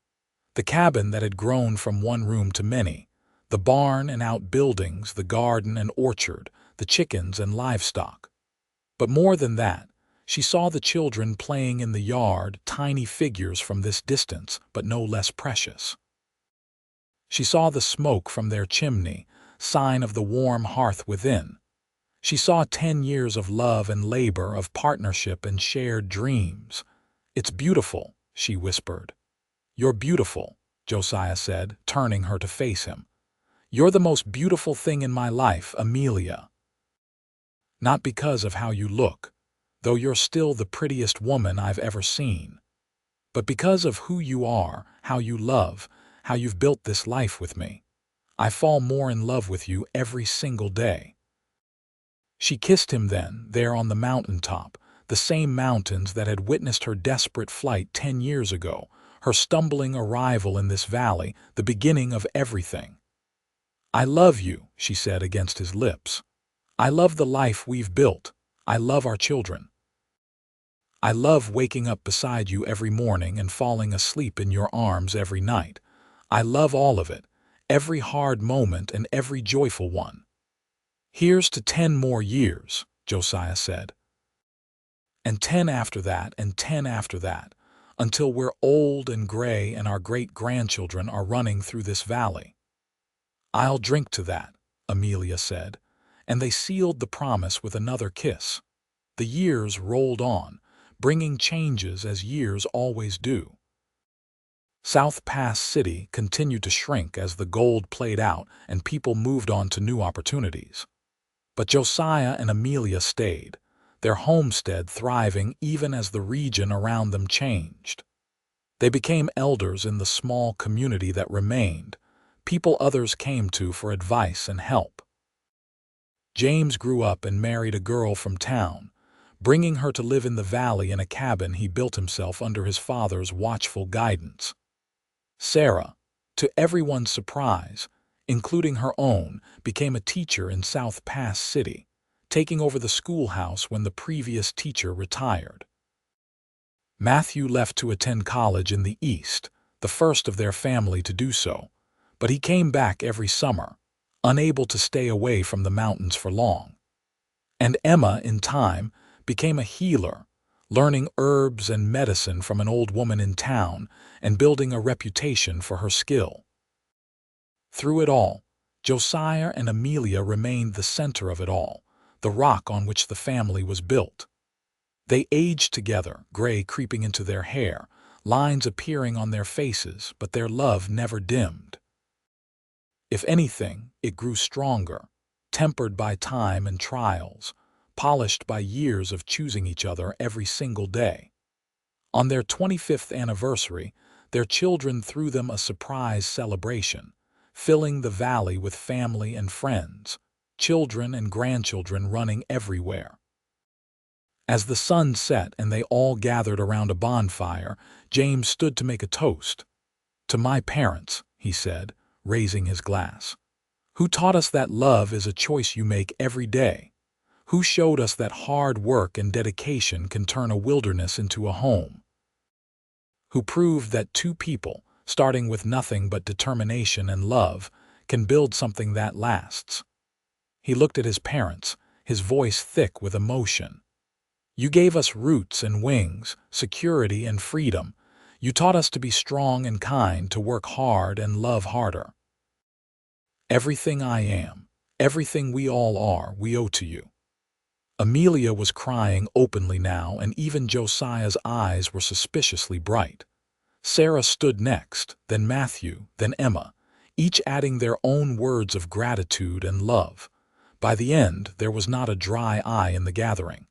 The cabin that had grown from one room to many, the barn and outbuildings, the garden and orchard, the chickens and livestock. But more than that, she saw the children playing in the yard, tiny figures from this distance, but no less precious. She saw the smoke from their chimney, sign of the warm hearth within. She saw 10 years of love and labor, of partnership and shared dreams. "It's beautiful," she whispered. "You're beautiful," Josiah said, turning her to face him. "You're the most beautiful thing in my life, Amelia. Not because of how you look, though you're still the prettiest woman I've ever seen, but because of who you are, how you love, how you've built this life with me. I fall more in love with you every single day." She kissed him then, there on the mountaintop, the same mountains that had witnessed her desperate flight 10 years ago, her stumbling arrival in this valley, the beginning of everything. "I love you," she said against his lips. "I love the life we've built. I love our children. I love waking up beside you every morning and falling asleep in your arms every night. I love all of it, every hard moment and every joyful one. Here's to 10 more years," Josiah said. "And 10 after that, and 10 after that, until we're old and gray and our great-grandchildren are running through this valley." "I'll drink to that," Amelia said, and they sealed the promise with another kiss. The years rolled on, bringing changes as years always do. South Pass City continued to shrink as the gold played out and people moved on to new opportunities. But Josiah and Amelia stayed, their homestead thriving even as the region around them changed. They became elders in the small community that remained, people others came to for advice and help. James grew up and married a girl from town, bringing her to live in the valley in a cabin he built himself under his father's watchful guidance. Sarah, to everyone's surprise, including her own, became a teacher in South Pass City, taking over the schoolhouse when the previous teacher retired. Matthew left to attend college in the East, the first of their family to do so, but he came back every summer, unable to stay away from the mountains for long. And Emma, in time, became a healer, learning herbs and medicine from an old woman in town and building a reputation for her skill. Through it all, Josiah and Amelia remained the center of it all, the rock on which the family was built. They aged together, gray creeping into their hair, lines appearing on their faces, but their love never dimmed. If anything, it grew stronger, tempered by time and trials, polished by years of choosing each other every single day. On their 25th anniversary, their children threw them a surprise celebration, filling the valley with family and friends, children and grandchildren running everywhere. As the sun set and they all gathered around a bonfire, James stood to make a toast. "To my parents," he said, raising his glass, "who taught us that love is a choice you make every day, who showed us that hard work and dedication can turn a wilderness into a home, who proved that two people, starting with nothing but determination and love, can build something that lasts." He looked at his parents, his voice thick with emotion. "You gave us roots and wings, security and freedom. You taught us to be strong and kind, to work hard and love harder. Everything I am, everything we all are, we owe to you." Amelia was crying openly now, and even Josiah's eyes were suspiciously bright. Sarah stood next, then Matthew, then Emma, each adding their own words of gratitude and love. By the end, there was not a dry eye in the gathering.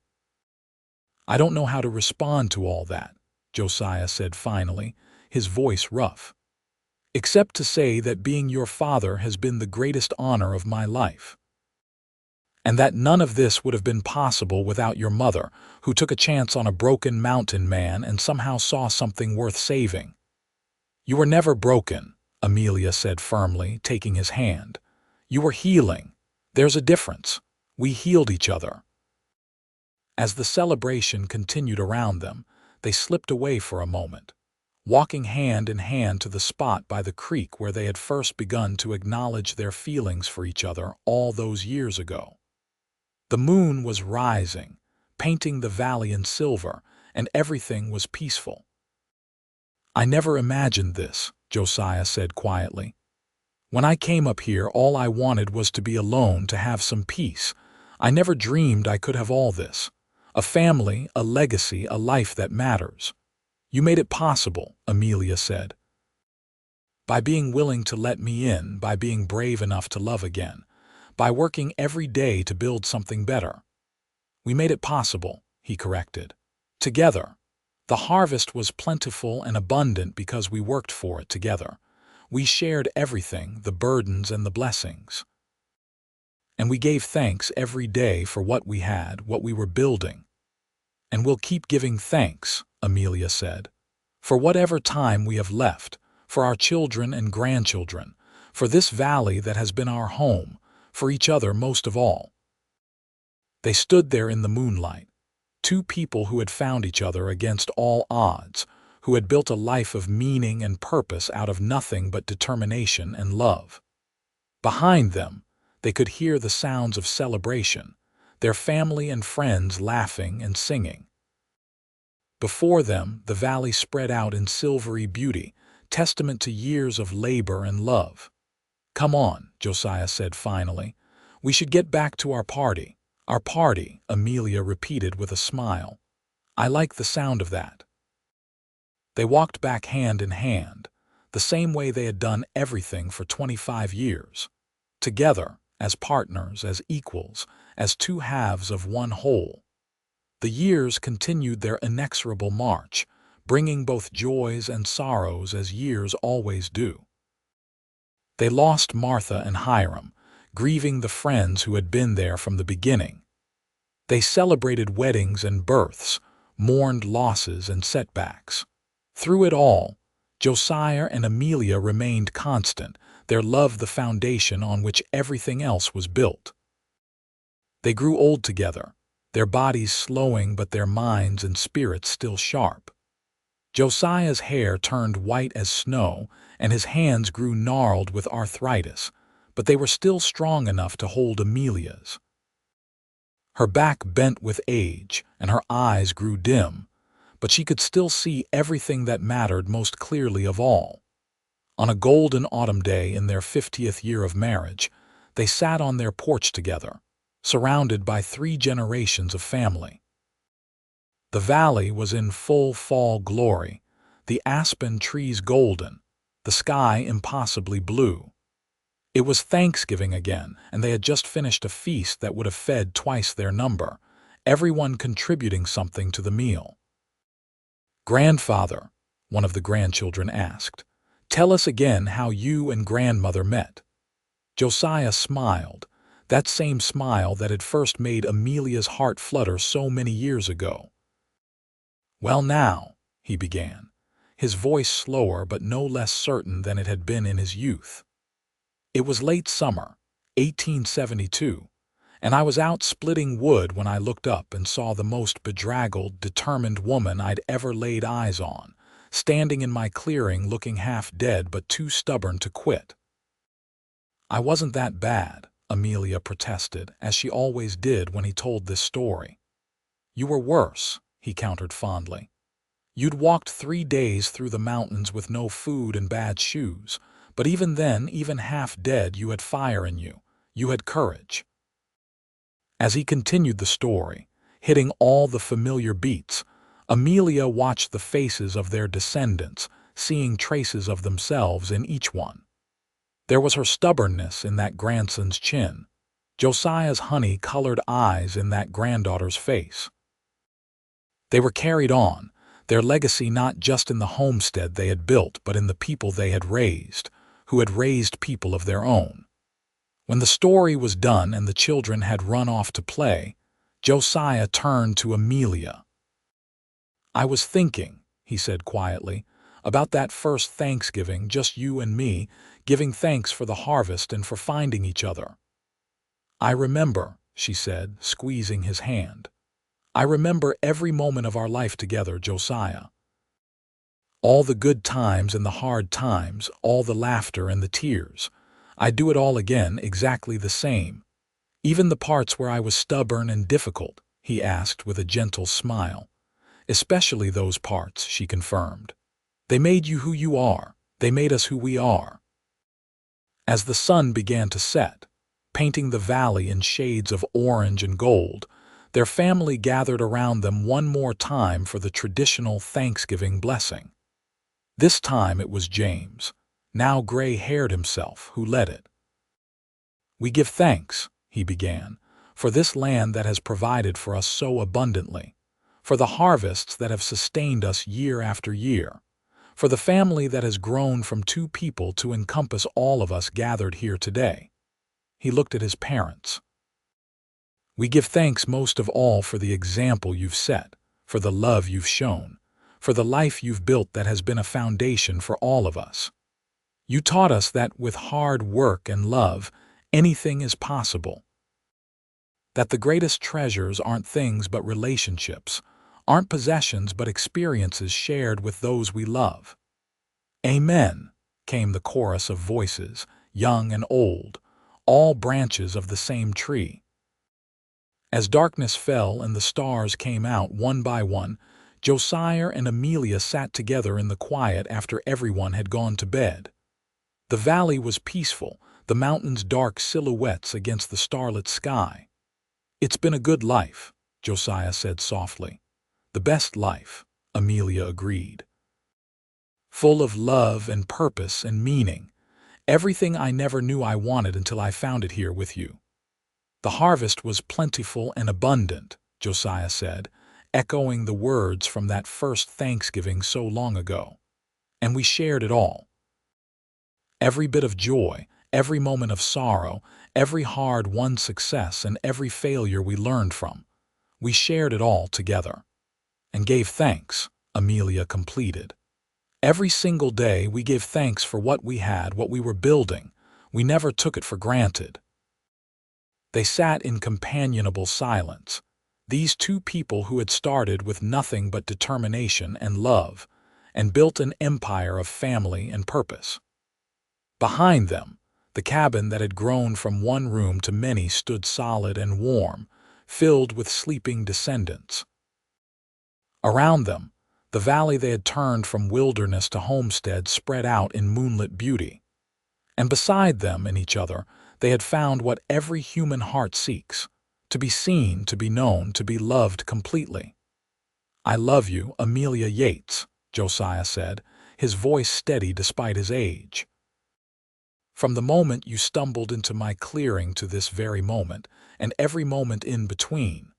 "I don't know how to respond to all that," Josiah said finally, his voice rough, "except to say that being your father has been the greatest honor of my life. And that none of this would have been possible without your mother, who took a chance on a broken mountain man and somehow saw something worth saving." "You were never broken," Amelia said firmly, taking his hand. "You were healing. There's a difference. We healed each other." As the celebration continued around them, they slipped away for a moment, walking hand in hand to the spot by the creek where they had first begun to acknowledge their feelings for each other all those years ago. The moon was rising, painting the valley in silver, and everything was peaceful. "I never imagined this," Josiah said quietly. "When I came up here, all I wanted was to be alone, to have some peace. I never dreamed I could have all this. A family, a legacy, a life that matters." "You made it possible," Amelia said. "By being willing to let me in, by being brave enough to love again, by working every day to build something better." "We made it possible," he corrected. "Together. The harvest was plentiful and abundant because we worked for it together. We shared everything, the burdens and the blessings. And we gave thanks every day for what we had, what we were building. And we'll keep giving thanks," Amelia said, "for whatever time we have left, for our children and grandchildren, for this valley that has been our home, for each other most of all." They stood there in the moonlight, two people who had found each other against all odds, who had built a life of meaning and purpose out of nothing but determination and love. Behind them, they could hear the sounds of celebration, their family and friends laughing and singing. Before them, the valley spread out in silvery beauty, testament to years of labor and love. "Come on," Josiah said finally. "We should get back to our party." "Our party," Amelia repeated with a smile. "I like the sound of that." They walked back hand in hand, the same way they had done everything for 25 years. Together, as partners, as equals, as two halves of one whole. The years continued their inexorable march, bringing both joys and sorrows as years always do. They lost Martha and Hiram, grieving the friends who had been there from the beginning. They celebrated weddings and births, mourned losses and setbacks. Through it all, Josiah and Amelia remained constant, their love the foundation on which everything else was built. They grew old together, their bodies slowing but their minds and spirits still sharp. Josiah's hair turned white as snow, and his hands grew gnarled with arthritis, but they were still strong enough to hold Amelia's. Her back bent with age, and her eyes grew dim, but she could still see everything that mattered most clearly of all. On a golden autumn day in their 50th year of marriage, they sat on their porch together, surrounded by 3 generations of family. The valley was in full fall glory, the aspen trees golden, the sky impossibly blue. It was Thanksgiving again, and they had just finished a feast that would have fed twice their number, everyone contributing something to the meal. "Grandfather," one of the grandchildren asked, "tell us again how you and grandmother met." Josiah smiled, that same smile that had first made Amelia's heart flutter so many years ago. "Well now," he began, his voice slower but no less certain than it had been in his youth. "It was late summer, 1872, and I was out splitting wood when I looked up and saw the most bedraggled, determined woman I'd ever laid eyes on, standing in my clearing looking half dead but too stubborn to quit." "I wasn't that bad," Amelia protested, as she always did when he told this story. "You were worse," he countered fondly. "You'd walked 3 days through the mountains with no food and bad shoes, but even then, even half dead, you had fire in you. You had courage." As he continued the story, hitting all the familiar beats, Amelia watched the faces of their descendants, seeing traces of themselves in each one. There was her stubbornness in that grandson's chin, Josiah's honey-colored eyes in that granddaughter's face. They were carried on, their legacy not just in the homestead they had built but in the people they had raised, who had raised people of their own. When the story was done and the children had run off to play, Josiah turned to Amelia. "I was thinking," he said quietly, "about that first Thanksgiving, just you and me, giving thanks for the harvest and for finding each other." "I remember," she said, squeezing his hand. "I remember every moment of our life together, Josiah. All the good times and the hard times, all the laughter and the tears. I'd do it all again, exactly the same. Even the parts where I was stubborn and difficult," he asked with a gentle smile. "Especially those parts," she confirmed. "They made you who you are. They made us who we are." As the sun began to set, painting the valley in shades of orange and gold, their family gathered around them one more time for the traditional Thanksgiving blessing. This time it was James, now gray-haired himself, who led it. "We give thanks," he began, "for this land that has provided for us so abundantly, for the harvests that have sustained us year after year, for the family that has grown from two people to encompass all of us gathered here today." He looked at his parents. "We give thanks most of all for the example you've set, for the love you've shown, for the life you've built that has been a foundation for all of us. You taught us that with hard work and love, anything is possible. That the greatest treasures aren't things but relationships, aren't possessions but experiences shared with those we love." "Amen," came the chorus of voices, young and old, all branches of the same tree. As darkness fell and the stars came out one by one, Josiah and Amelia sat together in the quiet after everyone had gone to bed. The valley was peaceful, the mountains dark silhouettes against the starlit sky. "It's been a good life," Josiah said softly. "The best life," Amelia agreed. "Full of love and purpose and meaning. Everything I never knew I wanted until I found it here with you." "The harvest was plentiful and abundant," Josiah said, echoing the words from that first Thanksgiving so long ago. "And we shared it all. Every bit of joy, every moment of sorrow, every hard-won success, and every failure we learned from. We shared it all together. And gave thanks," Amelia completed. "Every single day we gave thanks for what we had, what we were building. We never took it for granted." They sat in companionable silence, these two people who had started with nothing but determination and love, and built an empire of family and purpose. Behind them, the cabin that had grown from one room to many stood solid and warm, filled with sleeping descendants. Around them, the valley they had turned from wilderness to homestead spread out in moonlit beauty. And beside them and each other, they had found what every human heart seeks: to be seen, to be known, to be loved completely. "I love you, Amelia Yates," Josiah said, his voice steady despite his age. "From the moment you stumbled into my clearing to this very moment, and every moment in between.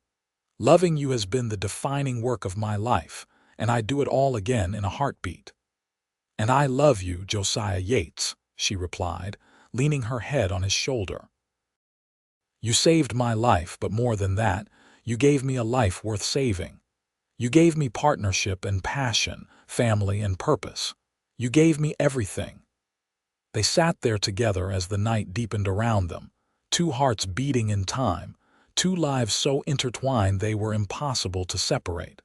Loving you has been the defining work of my life, and I'd do it all again in a heartbeat." "And I love you, Josiah Yates," she replied, leaning her head on his shoulder. "You saved my life, but more than that, you gave me a life worth saving. You gave me partnership and passion, family and purpose. You gave me everything." They sat there together as the night deepened around them, two hearts beating in time, two lives so intertwined they were impossible to separate.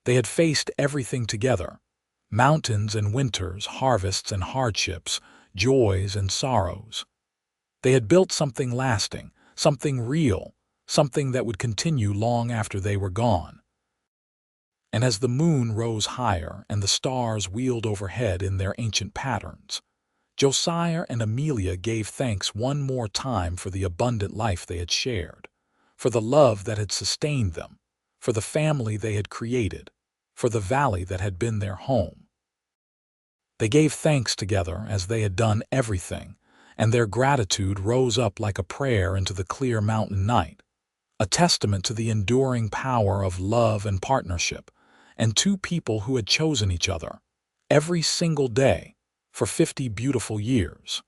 They had faced everything together: mountains and winters, harvests and hardships, joys and sorrows. They had built something lasting, something real, something that would continue long after they were gone. And as the moon rose higher and the stars wheeled overhead in their ancient patterns, Josiah and Amelia gave thanks one more time for the abundant life they had shared, for the love that had sustained them, for the family they had created, for the valley that had been their home. They gave thanks together as they had done everything, and their gratitude rose up like a prayer into the clear mountain night, a testament to the enduring power of love and partnership, and two people who had chosen each other every single day for 50 beautiful years.